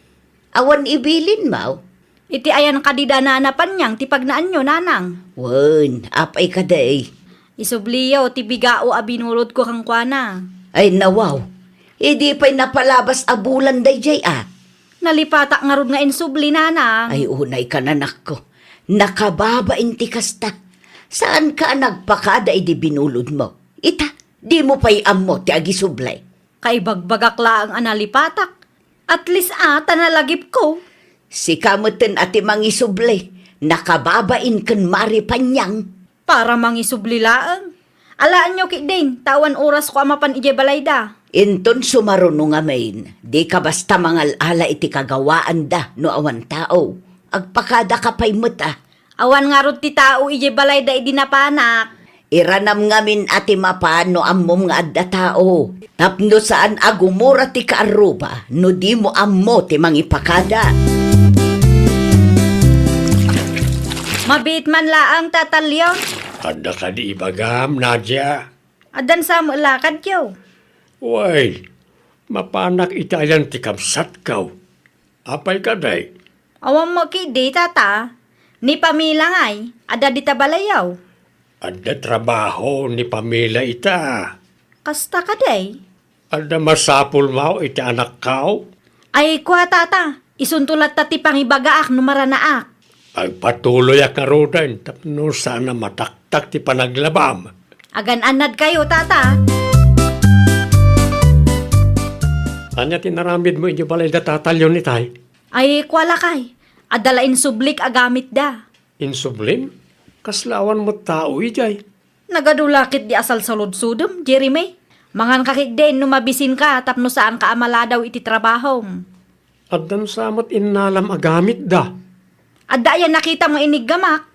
Awan ibilin mo. Iti ayan kadida nanapan niyang ti pagnaan nyo, nanang. Wen, apay ka day. Isubliyaw ti bigao a binulod ko kang kuana. Ay nawaw, hindi pa'y napalabas abulan day jay Nalipatak nga rod nga insubli, nanang. Ay unay ka nanak ko. Nakababa inti kasta. Saan ka nagpakada di binulod mo? Ita, di mo pa'y ammo ti agisublay. Kay bagbagak laang analipatak. At least tanalagip ko. Si kamutin ati mangisublay. Nakababain kan Mari Panyang. Para mangisubli laang. Alaan nyo din, tawan oras ko amapan ije balayda. Inton sumaruno nga main, di ka basta mangal ala iti kagawaan da no awan tao. Agpakada ka pa'y mata. Awan nga rod ti tao ije balayda idinapanak. Iranam ngamin ati mapano ammom nga adda tao. Tapno saan agumura ti kaaruba, no di mo ammo ti mangipakada. Mabit man laang tatalyon. Ada ka di ibagam, Nadia. Adan sa lakad kyo. Way, mapanak itayan ti kamsat kaw. Apay ka day? Awan mo kidi tata. Ni pamila ngay, ada di tabalayaw. Ada trabaho ni Pamela ita. Kasta ka day. Ada masapul mo iti anak kaw. Ay kwa tata, isuntulat tati pangibagaak numaranaak. Agpatuloy ak karudan, tapno sana mataktak ti panaglabam. Agan-anad kayo tata. Anya tinaramid mo inyo balay da tatalyon ni tay? Ay kwa lakay, adalain sublik agamit da. Insublim? Kaslawan mo tao ijay. Nagadulakit di asal sa ludsudom, Jeremy. Mangan kakik din numabisin ka tapno saan ka amala daw iti trabaho. Adan samot inalam agamit da. Adda yan nakita mo iniggamak.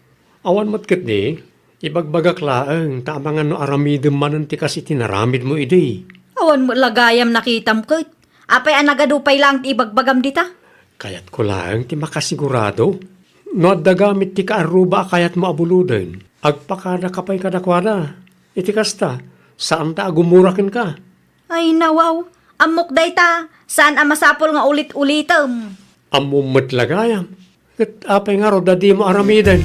Awan mo't kit di, ibagbagak laang, tama nga no aramidem manan ti kasi tinaramid mo idi. Awan mo lagayam nakitam kit. Apay anagadupay lang ti ibagbagam dita. Kayat ko laang ti makasigurado. No dagamit ti kaaruba kayat mo abuluden. Agpakada kapay kadakwada. Iti kasta, saan ta agumurakin ka? Ay nawaw, amok day ta. Saan amasapol nga ulit-ulitam? Amumot lagayam. Kat apay nga ro dadi mo aramiden.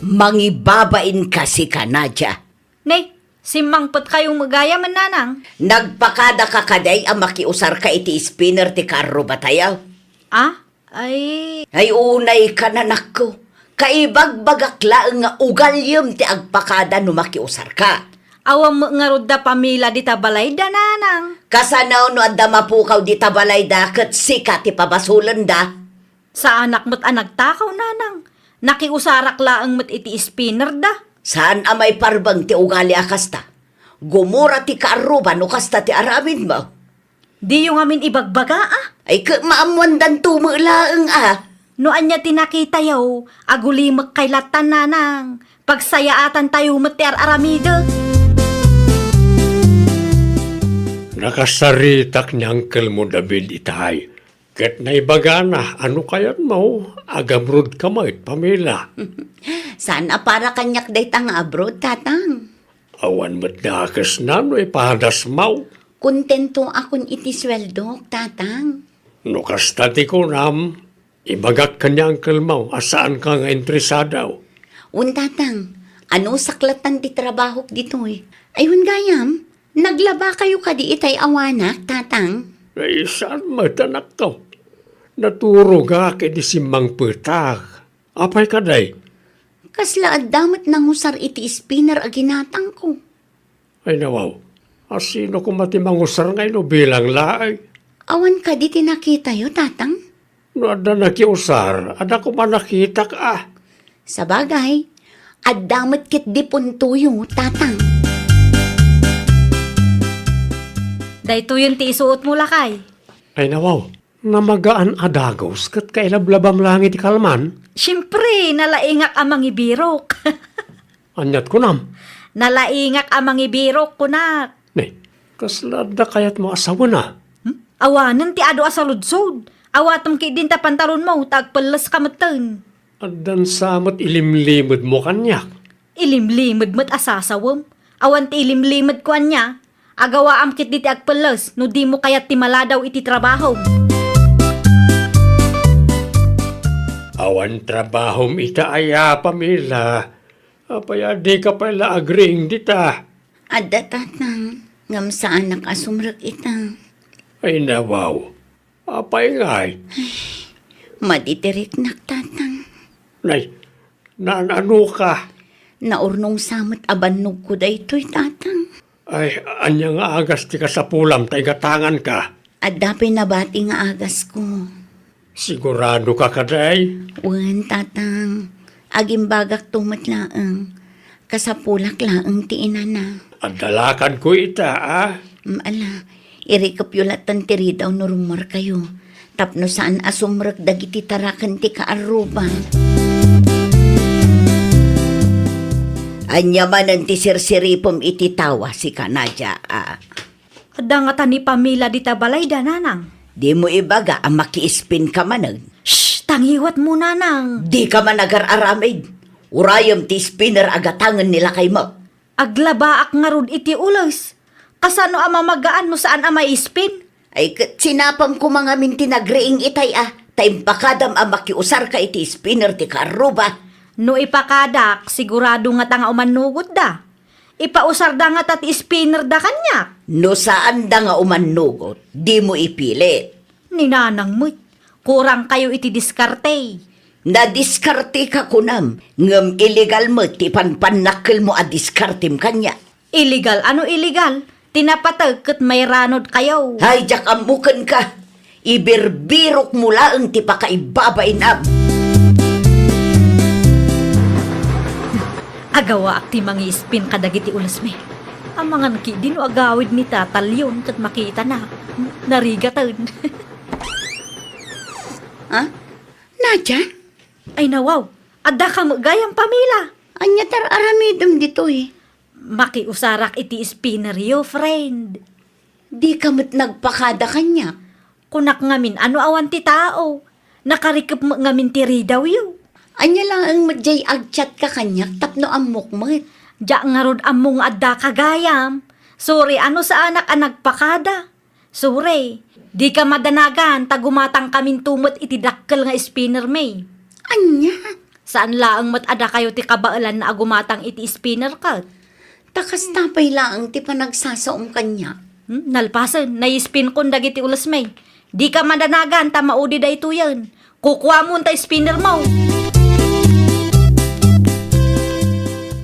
Mangibabain kasi ka, Nadia. Ne, simangpot kayong magaya man nanang. Nagpakada ka kaday ang makiusar ka iti spinner ti karro batayaw. Ah, ay... Ay unay ka na nako. Kaibagbagak laeng nga ugalyem ti agpakada no makiusar ka. Awam mo nga rod da pamila di tabalay da nanang. Kasanaw no adda mapukaw di tabalay da ket sika ti pabasulan da. Sa anak mo't anagtakaw nanang. Nakiusarak laang mo't iti spinner da. Saan amay parbang ti ugali akasta? Gumura ti kaaruba no kasta ti aramin mo. Di yung amin ibagbaga ah. Ay maamuandan tumulaeng ah. No anya tinakita yaw, agulimak kay latan nanang. Pagsayaatan tayo mo't ti aramida. Nakasaritak ni Uncle mo David itay. Ket naibaga na, ano kayat mo? Agamrod ka mo it, Pamela. Sana para kanyak day tang abroad, tatang. Awan mo't nakas na no ipahadas mo. Kontento akon iti sweldo, tatang. No kastati ko nam, ibagak ka ni Uncle mo, asaan ka nga interesadaw. Tatang, ano saklatan di trabaho dito eh? Ayun gayam, naglaba kayo kadi itay awanak, tatang. Ay, saan matanak ka? Naturo ka kay di simang putak. Apay ka day? Kasla at damat nang usar iti spinner aginatang ko. Ay nawaw, asino ko matimangusar ngayon no bilang laay? Awan ka di tinakita yo, tatang. No ada nakiusar, ada ko manakita ka. Sa bagay, at damat kit di puntuyo, tatang. Dahito yun ti isuot mo lakay. Ay nawaw, namagaan adagos kat kailablabam langit kalman. Siyempre, nalaingak amang ibirok. Anyat ko nam. Nalaingak amang ibirok kunak. Ne, kaslada kayat mo asawa na. Awanan ti ado asaludsod. Awatam kay din ta pantalon mo, tagpalas kamatan. Adan samot ilimlimod mo kanyak. Ilimlimad mo't asasawam. Awan ti ilimlimad ko anya. Agawa am kit diti agpalas, no di mo kayat ti maladaw iti trabaho. Awan trabahom ita aya, Pamela. Apaya di ka pala agring dita. Adda, tatang, ngam sa anak asumrak ita. Ay nawaw, apay ngay. Maditirik nak, tatang. Nay, nanano ka? Naurnong samot abannog ko daytoy, tatang. Ay, anya nga agas ti ka sa pulam, tay gatangan ka. Adda pinabati nga agas ko. Sigurado ka kaday? Wan, tatang. Aging bagak tumatlaang. Kasapulak laang ti inana. Andalakan ko ita, ah. Ala, irikapyulatan ti ridaw no rumor kayo. Tapno saan asumrek dagiti tarakan ti kaaruba. Anya manan ti sirsiripom iti tawa si Kanadya, ah. Adda nga ni Pamela di tabalay da nanang. Di mo ibaga ang makiispin ka manag. Shh, tangiwat mo nanang. Di ka man agar-aramid. Urayom ti spinner agatangan nila kay mo. Aglabaak nga rod iti ulos. Kasano ama magaan mo saan ama ispin? Ay kat sinapang ko mga minti nagreing itay ah. Taimpakadam ang makiusar ka iti spinner ti karuba. No ipakadak, sigurado nga tanga umanugot da. Ipausar da nga tati spinner da kanya. No saan da nga umanugot, di mo ipilit. Ninanang mo't, kurang kayo iti diskarte. Nadiskarte ka kunam, ngam illegal mo, ti panpanakil mo a diskartim kanya. Illegal? Ano illegal? Tinapatag kat may ranod kayo. Hay, jak amukan ka. Ibirbirok mo laang ti pakaibabain am. Agawa ak ti mangi spin kadagiti ulas me. Ang mga naki dino agawid ni tatalyon kat makita na. Narigatan. Ha? Nadya? Ay nawaw, adda ka magayang Pamela. Anya tar aramidom dito eh. Makiusarak iti spinner yo, friend. Di kamot nagpakada kanya. Kunak ngamin ano awan ti tao. Nakarikip mo ngamin ti ridaw yo. Anya lang ang madjay agchat ka kanya tapno ang mukmat. Diya nga rod among adda kagayam. Sorry, ano sa anak ang nagpakada? Sorry, di ka madanagan tagumatang kamin tumot iti dakkel nga spinner may. Anya? Saan laang matada kayo ti kabaalan na agumatang iti spinner ka? Takas tapay lang ti panagsasaong kanya. Nalpasan, naispin kon dagiti ulas may. Di ka madanagan, tamaudi da ito yan. Kukuha mo ta spinner mo.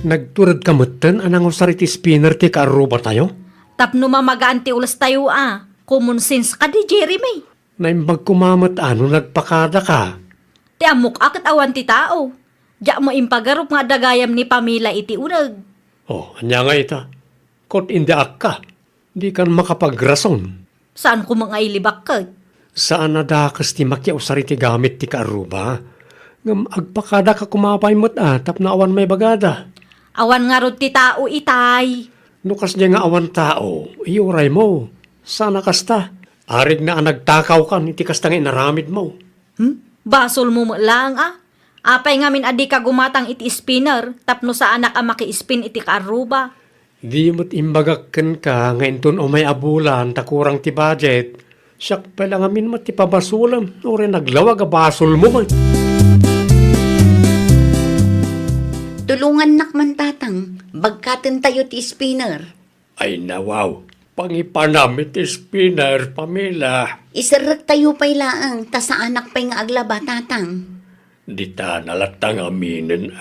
Nagturad ka mutan, anang usar iti spinner ti kaaruba tayo? Tapno mamagaan ti ulas tayo Common sense ka di Jeremy. Naimbag kumamat ano, nagpakada ka. Ti amok akit awan ti tao. Diya mo impagarup nga dagayam ni Pamela iti unag. Oh, anya nga ita. Kot indiak ka. Di ka makapagrason. Saan ko mga ilibak ka? Saan na dakas ti makiusar iti gamit ti kaaruba? Ngam agpakada ka kumapay mo't tap na awan may bagada. Awan nga rod ti tao itay. Nukas niya nga awan tao, iuray mo. Sana kasta. Arig na nagtakaw ka, iti kasta nga inaramid mo. Basol mo lang Apay ngamin adi ka gumatang iti spinner, tapno sa anak ang maki-spin iti kaaruba. Di mo't imbagakken ka, ngayon ton o may abulan, takurang ti budget. Siyak pala ngamin mo't ipabasulam, o rin naglawag a basol mo man. Tulungan nakman tatang, bagkaten tayo ti spinner. Ay nawaw, pangipanamit ti spinner, Pamela. Isarat tayo pa'y laang, ta sa anak pa'y nga aglaba tatang. Di ta nalatang aminin,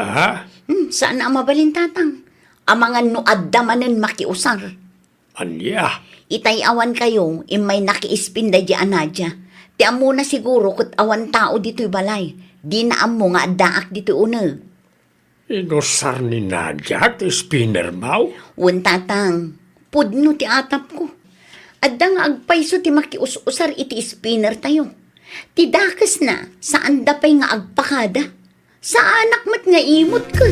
Saan ang mabalin tatang? Amangan no addamanen makiusar. Anya, Itay awan kayo, imay nakiispin da di anadya. Ti amo na siguro kat awan tao dito'y balay. Di na amo nga addaak dito unag. inusar ni Nadia ti spinner mau? Wan tatang, pudno ti atap ko. Adda nga agpayso ti makius-usar iti spinner tayo. Ti dakas na, saan da pa'y nga agpakada? Sa anak mat nga imot ka.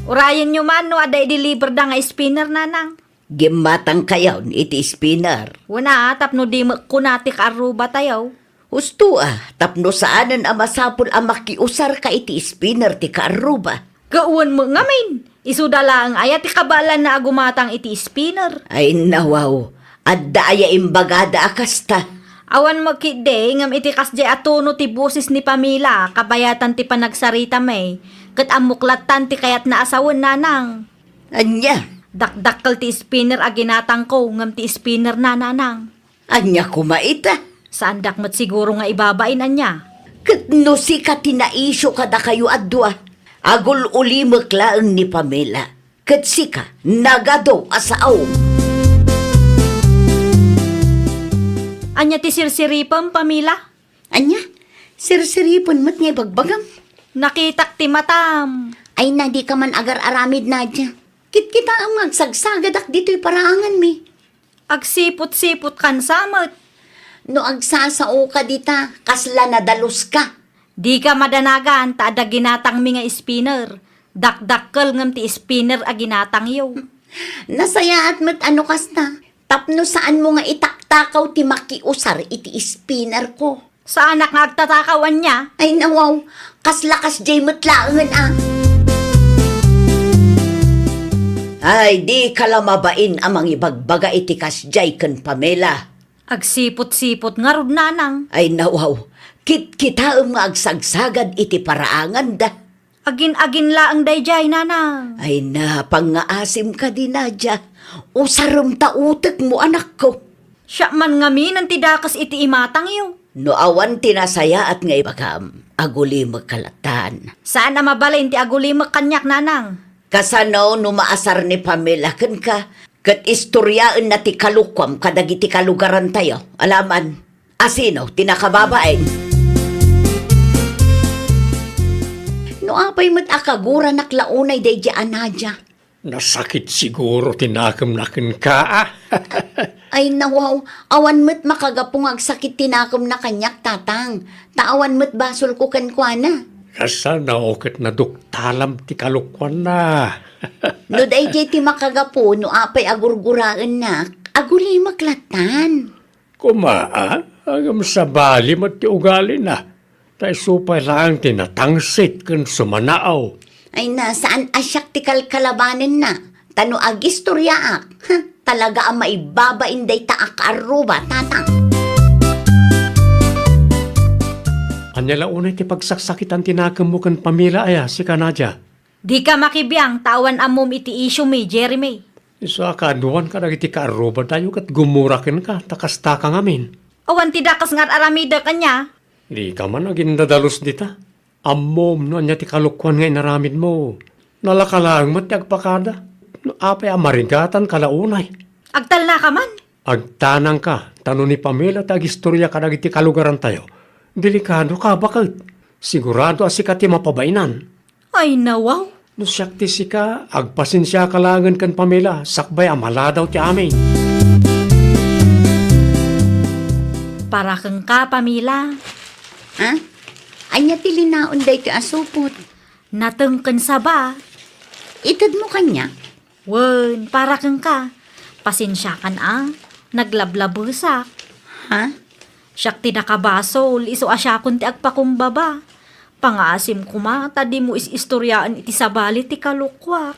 Urayan nyo man no aday deliver da nga spinner nanang. Gimatang kayaw iti spinner. Wana tapno di mo kunati kaaruba tayo. Husto tapno saanan ang masapul ang makiusar ka iti spinner ti kaaruba. Gauwan mo ngamin. Isudala ang ayat ti kabalan na agumatang iti spinner. Ay nawaw, adda aya imbagada akasta. Awan magkide ngam iti kasjay atono ti busis ni Pamela kabayatan ti panagsarita may. Kat amuklatan ti kayat na asawan nanang. Anya, Dakdakkel ti spinner aginatang ko ngam ti spinner na nanang. anya kumaita. Saan dakmat siguro nga ibabain anya. Kat no si ka tinaisyo kada kayo adwa. Agul uli maklaang ni Pamela. Kat si ka nagado asaaw. Anya ti sirsiripam, Pamila? Anya, sirsiripon mo't nga bagbagam. Nakitak ti matam. Ay na di ka man agar-aramid, Nadya. Kit-kita ang magsagsagadak dito'y paraangan mi. Agsipot-sipot kan samot. No agsasao ka dita, kasla na dalos ka. Di ka madanagan, taada ginatang mi nga spinner. Dakdakkel ngam ti spinner a ginatang yo. Nasaya at mat ano kasta. Tapno saan mo nga itaktakaw ti makiusar iti spinner ko. Sa anak nga agtatakawan niya, Ay nawaw, kaslakas jay matlaangan ah. Ay, di kalamabain amang ibagbaga iti kasjay ken Pamela. agsipot-sipot nga rod nanang. Ay nawaw, kita nga agsagsagad iti paraangan da. Agin-agin laang dayjay nanang. Ay na, pangaasim ka din, Nadya. Usaram tautek mo, anak ko. Siya man ngamin ang tidakas iti imatang yo. No awan tinasaya at nga ibagam, aguli magkalatan. Saan na mabalin ti agulimak kanyak nanang? Kasano numaasar ni Pamela ken ka, kat istoryaan na ti kalukwam kadagiti kalugaran tayo. Alaman, asino tinakababain? No apay mat akagura naklaunay day dyan, Nadya. Nasakit siguro tinakam na ka ah. Ay nawaw, awan mo't makagapong agsakit tinakom na kanyak tatang. Taawan mo't basol ko kankwana. Kasana okit na duktalam ti kalukwan na. No day jay ti makagapo, no apay agurguraan na, aguli maklatan. Kumaa, agam sa bali mat ti ugali na. Tay supay lang tinatangsit kan sumanaaw. Ay na, saan asyak ti kalkalabanin na? Tano agistoryaak. Talaga ang maibabain day taak aruba, tatang. Anyala unay ti pagsaksakitan tinakam mo kan Pamela aya si Kanadya. Di ka makibiyang tawan amom iti issue mi, Jeremy. Isa kaduan ka dagiti kaaruba tayo kat gumurakin ka takasta ka ngamin. Awan tidakas nga aramida kanya. Di ka man aging dadalos dita. Ammom no anya ti kalukwan nga inaramid mo. Nalakalang mat ti agpakada. No apay amarigatan kalaunay. Agtal na ka man. Agtanang ka, tanong ni Pamela tagistorya ka dagiti kalugaran tayo. Delikado ka, bakit? Sigurado asika ti mapabainan. Ay nawaw. No siyak ti sika, agpasinsya ka langan kan Pamela, sakbay amala daw ti amin. Para kang ka, Pamila. Ha? Anya ti linaon day ti asupot. Natengken sa ba? Itad mo kanya. Wen, para kang ka. Pasensya kan naglablabusak. Ha? Siyak ti nakabasol, iso asyakon ti agpakumbaba. Pangasim kuma, tadi mo istoryaan iti sabali ti kalukwak.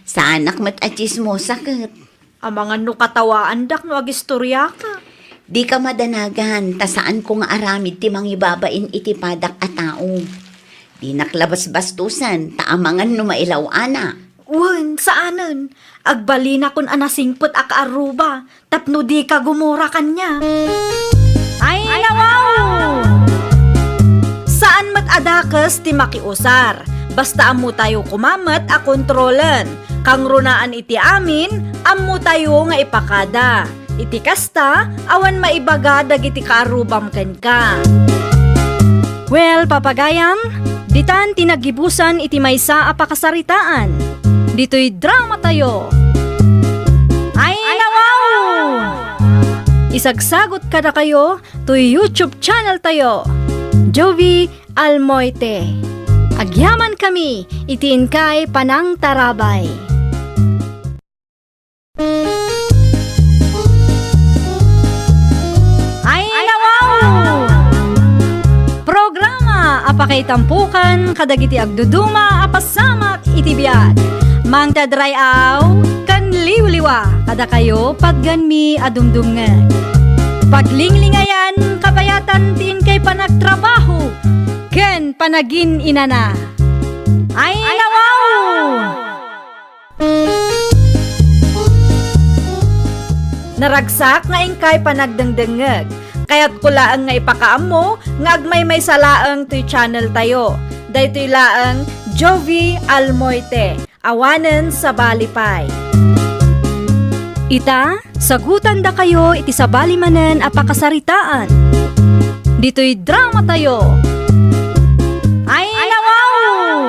Sa anak mat achis mo sakit. Amangan no katawaan dak no agistorya ka. Di ka madanagan, ta saan ko nga aramid ti mangibabain iti padak a tao. Di naklabas bastusan, ta amangan no mailaw ana. Wen, saanen? Agbalina kun anasingput ak aruba, tapno di ka gumura kanya. Ay, nawaw! Saan mat adakas ti makiusar? Basta amo tayo kumamat a kontrolen. Kang runaan iti amin, amo tayo nga ipakada. Iti kasta, awan maibaga dagiti kaarubam ken ka. Well, papagayam, ditan tinagibusan iti maysa a pakasaritaan. Dito'y drama tayo. Ay, nawaw! Isagsagot kada kayo to YouTube channel tayo. Jovi Almoite. Agyaman kami, itiin kay Panang Tarabay. Ay, nawaw! Programa apakay tampukan kadagiti agduduma apasamak itibiyat. Mang tadrayaw kan liwliwa kada kayo pagganmi adumdumngan. Paglinglingayan kabayatan tin kay panagtrabaho ken panagin inana. Ay, nawaw! Naragsak nga ingkay panagdengdengeg. Kaya't kulaan nga ipakaammo nga agmay may salaang to'y channel tayo. Daytoy laang Jovi Almoite. Awanen sa Balipay. Ita, sagutan da kayo iti sabali manen a pakasaritaan. Dito'y drama tayo. Ay, nawaw!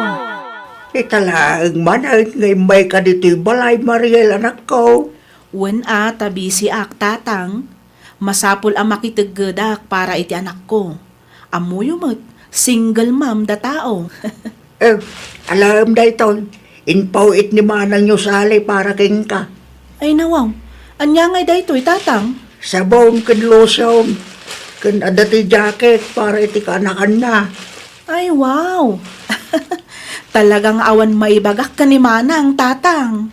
Italaang manay ngay may ka dito'y balay, Mariel, anak ko. Wen tabi si ak tatang. Masapul ang makitaggadak para iti anak ko. Amuyo mo't, single mom da tao. Alam da ito, inpawit ni manang nyo sali para king ka. Ay nawaw, anya ngay da ito'y tatang. Sabong kan losong, kan adati jacket para iti kanakan na. Ay wow! Talagang awan maibagak ka ni manang tatang.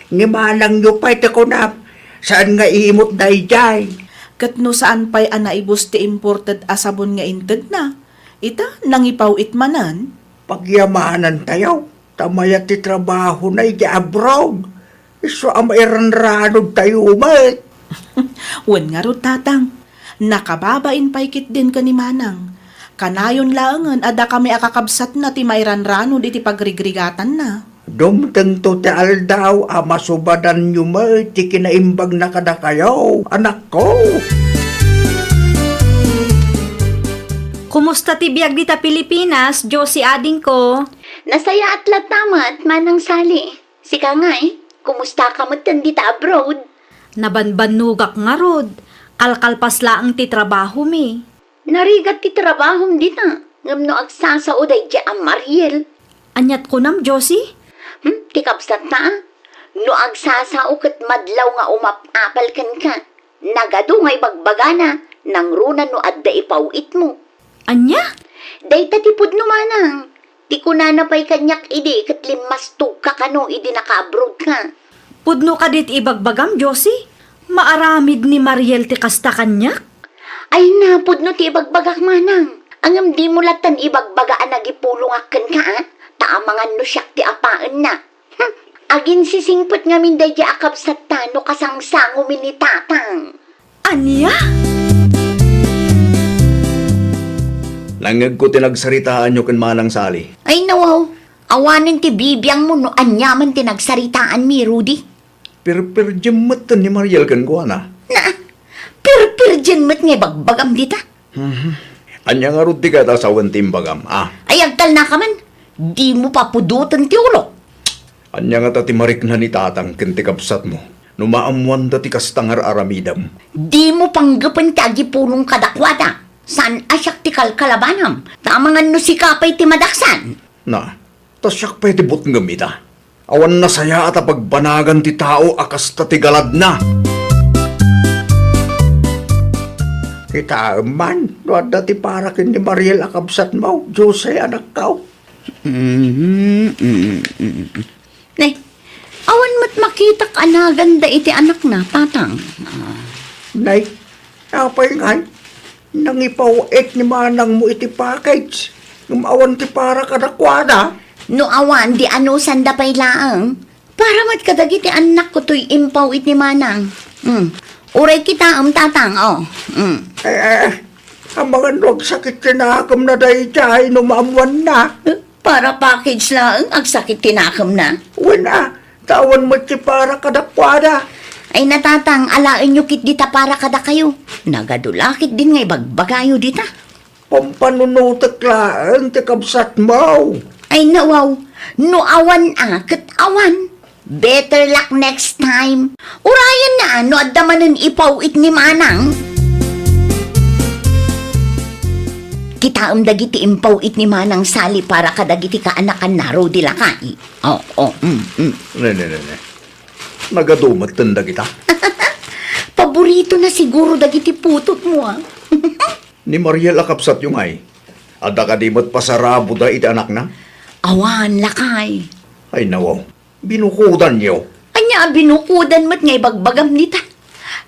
Ni manang nyo pa'y takunap, saan nga imot day jay. Kat no saan pa'y anaibus ti imported asabon nga inted na. Ita, nangipawit manan. Pagyamanan tayo, tamayat ti trabaho na iti abroad. So amairan ranod tayo umat. Wen nga ro tatang, nakababain paikit din ka ni manang. Kanayon laangan ada kami akakabsat na ti mayran ranod iti pagrigrigatan na. Dumteng to ti aldaw, masubadan nyo mo, ti kinaimbag na kada kayo, anak ko. Kumusta ti biag dita Pilipinas, Josie ading ko? Nasaya at latamat, manang sali. Sika nga kumusta ka mo dita abroad? Nabanbanugak nga rod. Kalkalpas laang ti trabaho mi. Narigat ti trabahom dita. Ngam no agsasao day di ang Mariel. Anyat ko nam, Josie? Ti kapsat ta. No agsasao kat madlaw nga umapapal kan ka. Nagado ngay bagbagana. Nang runa no adda ipawit mo. Anya? Day tatipod no manang. Ti kunana pa'y kanyak idi kat limastog ka kano idi naka-abroad ka. Pudno ka dit ibagbagam, Josie? Maaramid ni Mariel ti kasta kanyak? Ay na, pudno ti ibagbagak manang. Angam di mo latan ibagbagaan nagipulong akin ka Taamangan no siyak ti apaan na. Agin sisingpot nga min day di akap sa tano kasangsango min ni tatang. Anya? Langag ko tinagsaritaan nyo kan manang sali. Ay nawaw, awanin ti bibiyang mo no anyaman tinagsaritaan mi, Rudy. Pero jemmetan ni Mariel kan ko na. Na, pir dyan mo't nga bagbagam dita. Anya nga rudi ka ta sa timbagam, Ay agtal na ka man, di mo papudutan ti ulo. Anya nga ta timarik na ni tatang kintikapsat mo. Numaamuan da ti kastangar aramidam. Di mo panggapan ti agipulong kadakwada. San asyak ti kalkalabanam, tamangan no si kapay ti madaksan. Na, tasyak pa iti butngam ita. Awan na saya at pagbanagan ti tao akas ta ti galad na. Kita man, doon dati para kin ni Mariel akabsat mo, Jose, anak ko. Nay, awan mo't makita ka na ganda iti anak na, tatang. Nay, apay ngay, nangipawit ni manang mo iti package. Ngumawan ti para kadakwada. No awan, di ano sanda pa'y laang. Para mat kadagiti anak ko to'y impaw iti manang. Uray kita tatang, Ang mga nuwag sakit tinakam na dahi tiyahay numamuan na. Para package laang, agsakit tinakam na. Wala, tawan mo ti para kadakwada. Ay natatang, alain nyo kit dita para kada kayo. Nagadulakit din ngay bagbagayo dita. Pampanunutak lang ti kabsat mo. Ay nawaw, no awan kat awan. Better luck next time. Urayan na, no adamanan ipawit ni manang. Kita dagiti impawit ni manang sali para kadagiti kaanakan na Rudy lakay. Ne. Nagadumat tanda kita. Paborito na siguro dagiti putot mo Ni Mariel akapsat yung ay. Ada ka di mo't pasarabo da iti anak na. Awan lakay. Ay nawaw, binukudan niyo. Anya binukudan mo't ngay bagbagam nita.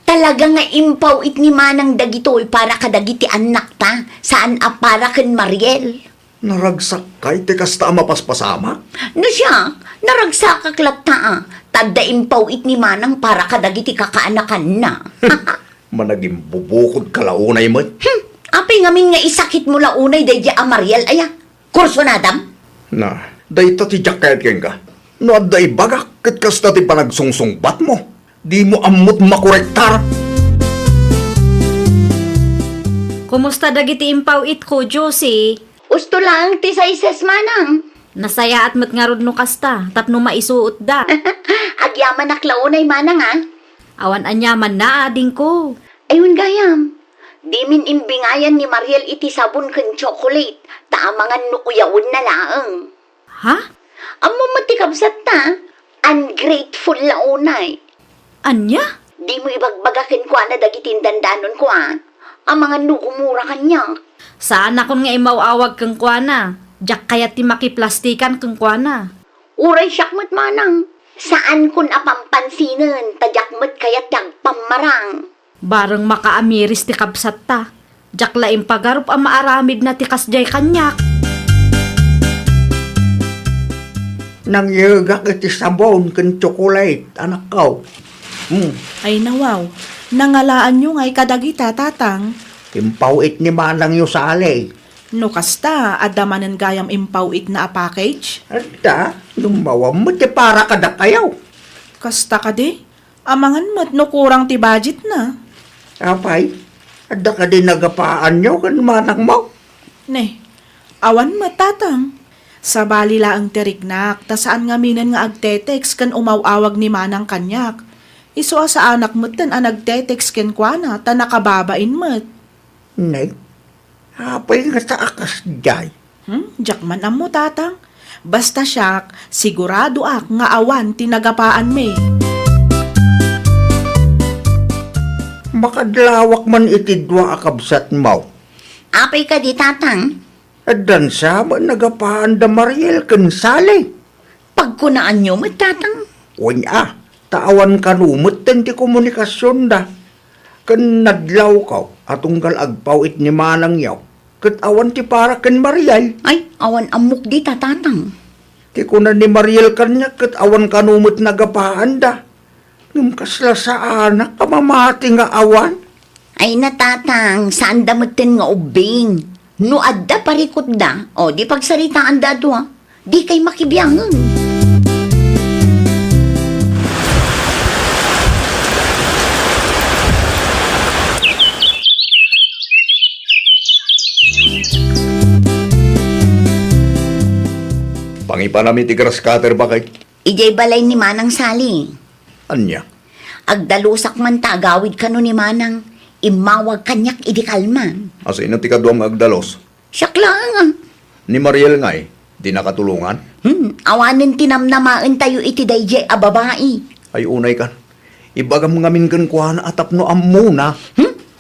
Talaga nga impawit ni manang dagitoy para kadagiti anak ta. Saan para ken Mariel? Naragsak kay ti kasta mapaspasama. No siya, naragsakaklat ta Tadda impawit ni manang para kadagiti kakaanakan na. Managing bubukod kalaunay mo. Apay ngamin nga isakit mo launay day a Mariel aya. Kurso na dam? Na, day ta ti jacket ken ka. No, day bagak kat kasta ti panagsungsungbat mo. Di mo amot makorektar. Kumusta dagiti impawit ko, Josie? Usto lang ti sa ises manang. Nasaya at matngarod no kasta, tapno maisuot da. Agyaman na klaunay manang ha. Awan anyaman na ading ko. Ayun gayam. Di min imbingayan ni Mariel iti sabon ken chocolate. Taamangan no kuyaon na laeng. Ha? Amo matikabsat ta. Ungrateful launay. Anya? Di mo ibagbagakin ko na dagitin dandanon ko Ang mga nukumura kanya. Saan akon nga imawawag kang kuana? Jak kayat ti makiplastikan kang kuana. Uray syakmat manang. Saan kun apampansinan, tajakmat kayat pammarang. Barang makaamiris ti kabsat ta. Jak laing pagarup ang maaramid na ti kasjay kanyak. Nangyagak iti sabon ken chocolate, anak ko. Ay nawaw, nangalaan nyo nga'y kadagita, tatang. Impawit ni manang yu sa alay. No kasta, adamanan gayam impawit na a package. Adda, lumawam mo ti para kada kayaw. Kasta ka di, amangan mo't no kurang ti budget na. Apay, adda ka din nagapaan nyo kan manang mo. Ne, awan mo, tatang. Sa balila ang terignak, ta saan nga minan nga agtetex kan umawawag ni manang kanyak. Iso sa anak mo't tan ang nagtetex ken kuana, ta nakababain mo't. Nay, apay nga sa akas jay. Jakman am mo, tatang. Basta siyak, sigurado ak nga awan tinagapaan me. Makadlawak man itidwa akabsat mo. Apay ka di tatang. Addan sa ba nagapaan da Mariel ken sali. Pagkunaan nyo mo tatang. Wanya, taawan kanumot ten ti komunikasyon da. Ken nadlaw ka, atunggal agpawit ni manang yaw. Ket awan ti para ken Mariel. Ay, awan amok di tatang. Ti kunan ni Mariel kanya ket awan kanumot nagapaan da. Ngem kasla sa anak kamamati nga awan. Ay natatang, saan damutin nga ubing? No adda parikot da, o di pagsaritaan da doa, di kay makibiyangan. Pangipanami ti grass cutter ba kay? Ijay balay ni Manang Sali. Anya? Agdalusak man ta, agawid ka no ni Manang. Imawag kanyak idikalman. Asa ina ti kaduam nga agdalos? Siyak lang Ni Mariel nga di nakatulungan? Awanin tinamnamaan tayo iti dayjay a babae. Ay unay kan. Ibagam ngamin kan kuha na atap no amuna.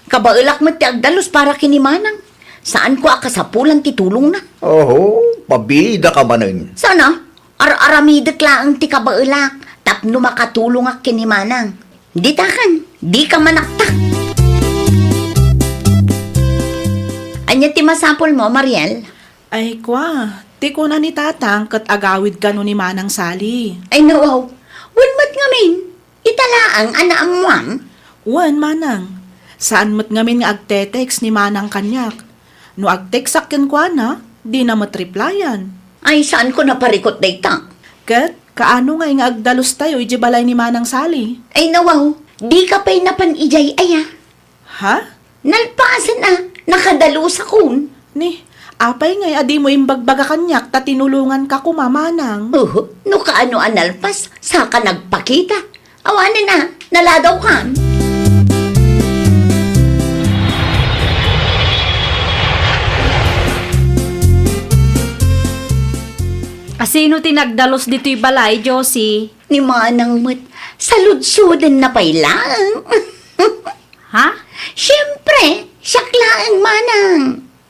Kabailak mo ti agdalos para kini Manang. Saan ko akasapulan ti tulong na? Oho, pabida ka maning. Sana, ar-aramidet laang ti kabailak. Tapno makatulong ak kini Manang. Di takan, di ka manaktak. Anya ti masapol mo, Mariel? Ay kwa, ti ko na ni tatang kat agawid ka no ni Manang Sali. Ay nawaw, wanmat ngamin. Italaang anaamuam. Wan, Manang. Saan mo't ngamin nga agtetex ni Manang kanyak? No agtex akin kwa na, di na matriplayan. Ay saan ko naparikot dayta? Kat, kaano nga agdalos tayo iji balay ni Manang Sali? Ay nawaw, di ka pa'y napanijay aya. Ha? Nalpasan na, nakadalos akon. Ni, apay ngay adi mo imbagbaga kanyak ta tinulungan ka kumamanang. No kaano analpas, saka nagpakita. Awanan na, naladaw kan. Asino tinagdalos dito'y balay, Josie? Ni Manang mo't, saludsudan na pa'y lang. Ha? Siyempre, siyak lang Manang.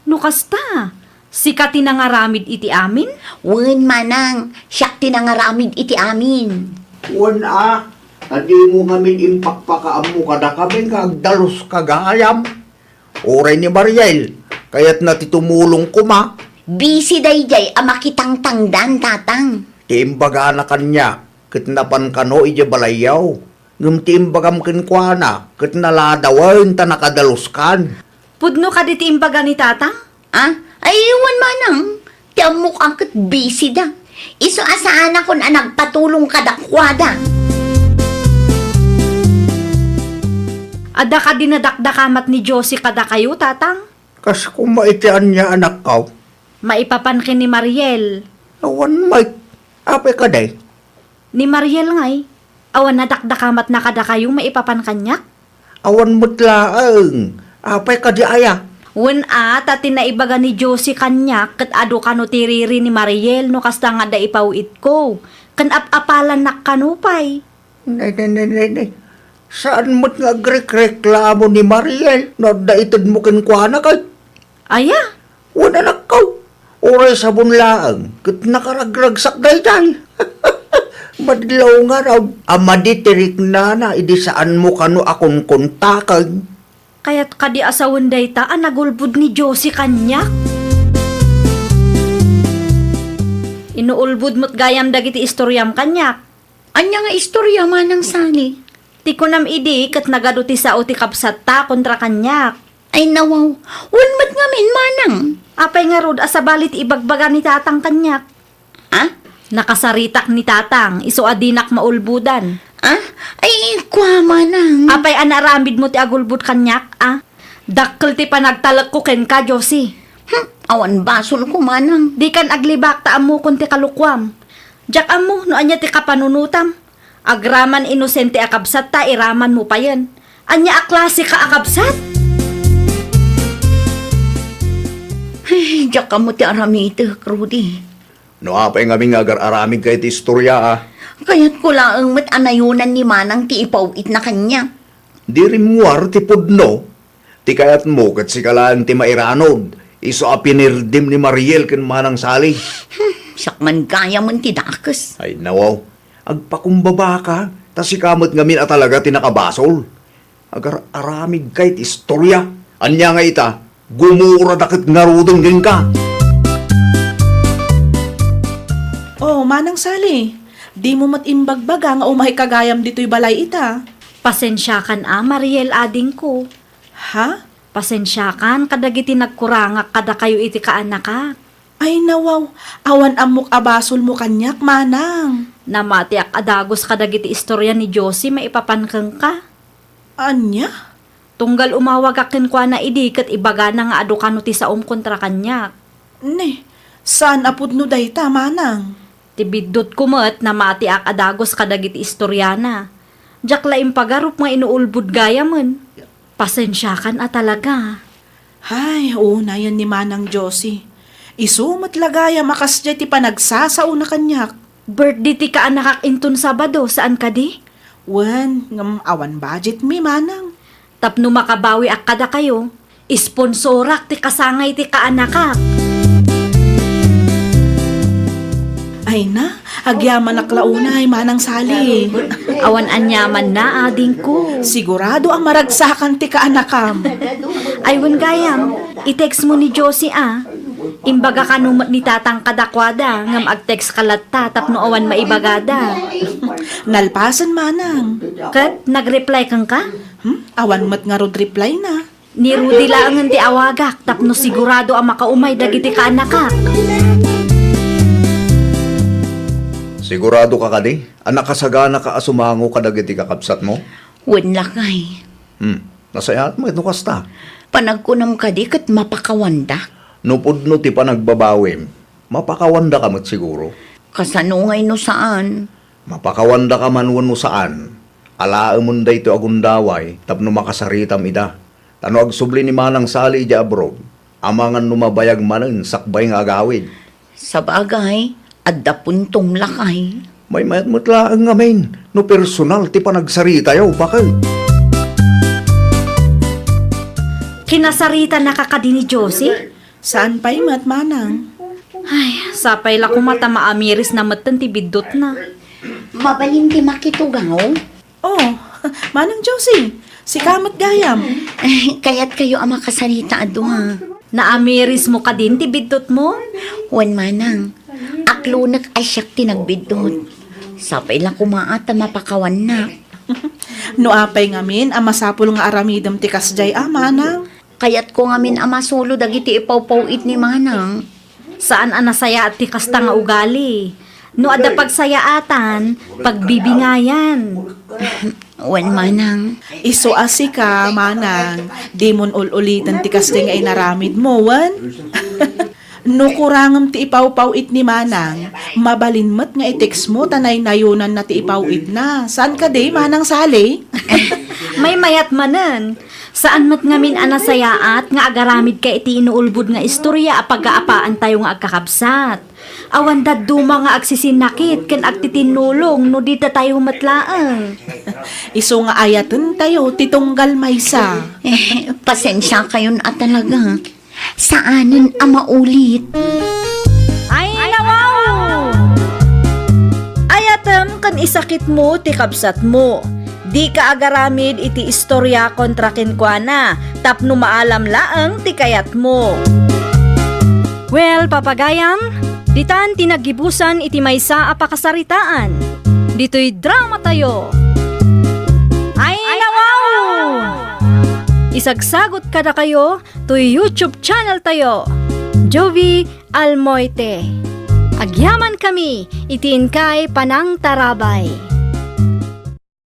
Nukasta? Sika tinangaramid iti amin? Wen Manang, siyak tinangaramid iti amin. Wana, adi mo ngamin impakpakaam mo kada kami nga agdalos kagayam. Oray ni Mariel, kaya't natitumulong kuma. Busy dayjay amakitang tangdan tatang. Tiimbaga na kanya, ket napan kano ije balayaw. Ngem tiimbagam ken kuana, ket naladawan ta nakadalos kan. Pudno ka diti imbaga ni tatang? Ah, aywan Manang. Tiamok ang kat busy da. Iso asaan ako na nagpatulong kadakwada. Ada ka dinadakdakamat ni Josie kada kayo, tatang? Kas kung maitian niya anak kaw, Maipapankin ni Mariel. awan may, apay ka day. Ni Mariel ngay, awan na dakdakamat na kada kayo maipapan kanyak? Awan mutlaang, apay ka di aya. Wen tati na ibaga ni Josie kanyak, kat ado kano tiriri ni Mariel, no kasta nga da ipawit ko. Kan apalan nak kanupay. Nay. Saan mo't nga reklamo ni Mariel? No, da itad mo kinkwana kay. Aya, Wala na kaw. Oray sa bunlaang, kat nakaragragsak day. Madlaw nga raw, amaditirik na, idi saan mo kano akong kontakan. kaya't kadi asawan day ta, nagulbud ni Josie kanyak. Inuulbud mo't gayam dagiti istoryam kanyak. Anya nga istorya manang sali. Ti kunam idi kat nagaduti sa uti kapsat ta kontra kanyak. Ay nawaw, wanmat nga min manang. Apay nga rod asabalit ibagbaga ni tatang kanyak. Ah? Nakasaritak ni tatang, iso adinak maulbudan. Ah? Ay, kwa manang. Apay anaramid mo ti agulbud kanyak, Dakkel ti panagtalak ko ken ka, Josie. Awan basol ko manang. Di kan aglibak ta amo kun ti kalukwam. Jak amo, no anya ti kapanunutam. Agraman inosente akabsat ta, iraman mo pa yan. Anya aklase ka akabsat? Ay, diyak ka mo ti aramita, Rudy. No, apay nga aming agar-aramig kay ti istorya, Kaya't ko laang mat anayunan ni manang ti ipawit na kanya. Di rimwar ti pudno. Ti kayat mo kat si kalaan ti mairanod. Iso a pinirdim ni Mariel ken manang sali. Sakman kaya man ti dakas. Ay nawaw, agpakumbaba ka. Ta si kamot ngamin at talaga tinakabasol. Agar-aramig kay ti istorya. Anya nga ita, gumura dakit ngarudong din ka. Oh, manang sali. Di mo matimbagbaga nga umay kagayam dito'y balay ita. Pasensyakan Mariel ading ko. Ha? Pasensyakan kadagiti nagkurangak kada kayo iti kaanaka. Ay nawaw, awan amok abasol mo kanyak, manang. Namatiak adagos kadagiti istorya ni Josie maipapankeng ka. Anya? Tunggal umawag akin kwa na idi kat ibaga na nga adu kano ti saom kontra kanyak. Ne, saan apod no dayta, manang? Tibidot kumet na matiak adagos kadagiti istoryana. Jak laim pagarup nga inuulbud gayaman. Pasensyakan talaga. Hay, una yan ni manang Josie. Isumat lagaya makas ti panagsasao na kanyak. Birthday ti ka anakak inton Sabado, saan ka di? Wen, ngam awan budget mi, manang. Tapno makabawi ak kada kayo, isponsorak ti kasangay ti kaanakak. Ay na, agyaman aklauna ay manang sali. Awan anyaman na ading ko. Sigurado ang maragsakan ti kaanakam. Aywan gayam, i-text mo ni Josie Imbaga ka numat ni tatang kadakwada, ngam ag-text kalatta tapno awan maibagada. Nalpasan, manang. Kat, nag-reply kang ka? Awan mat nga rod reply na. Ni Rudy laangan ti awagak, tapno sigurado ang makaumay dagiti kaanakak. Sigurado ka kadi? Anak kasagana ka asumango ka dagiti kakapsat mo? Wen lakay. Nasayat mo ito kasta. Panagkunam ka di kat mapakawanda. Nupudno ti panagbabawim. Mapakawanda ka mat siguro. Kasanungay no saan. Mapakawanda ka man no saan. Alaamon da ito agundaway, tapno makasaritam ida. Tano agsubli ni manang sali ija abroad. Amangan numabayag manan sakbay nga agawid. Sa bagay, adda puntong lakay. May mayat mutlaang ngamin. No personal ti panagsarita yaw, bakal. Kinasarita nakakadi ni Josie? Saan pa'y mat, manang? Ay, sapay la kumata maamiris na matan ti bidot na. Mabalin ti makitugaw. Oh, manang Josie, si kamat gayam. Kaya't kayo ang makasarita ado ha. Naamiris mo ka din ti bidot mo? Wan manang, aklunak ay siyak tinagbidot. Sapay lang kumaata mapakawan na. No apay ngamin, ang masapul nga aramidam ti kasjay, manang. Kaya't ko ngamin ang masulo dagiti ipaw-pawit ni manang. Saan anasaya at ti kasta nga ugali? No ada pagsayaatan, pagbibingayan. Wan manang. Iso asi ka, manang. Di mon ulitan ti kasting ay naramid mo, wan? No kurangam ti ipaw-pawit ni manang, mabalin mat nga i-text mo tanay nayunan na ti ipawit na. Saan ka day, manang Sally? May mayat manan. Saan mat ngamin anasayaat nga agaramid ka iti inuulbud nga istorya apagaapaan tayo nga agkakabsat. Awan duma nga agsisinakit ken agtitinulong no dita tayo matlaang. Iso nga ayatan tayo, titunggal maysa. Pasensya kayo na talaga. Saanan maulit? Ay, nawaw! Ayatem kan isakit mo ti kabsat mo. Di ka agaramid iti istorya kontra kinkwana, tapno maalam laang ti kayat mo. Well, papagayam, ditan tinagibusan iti maysa a pakasaritaan. Dito'y drama tayo. Ay, nawaw! Isagsagot kada kayo to YouTube channel tayo. Jovi Almoite. Agyaman kami, itiin kay Panang Tarabay.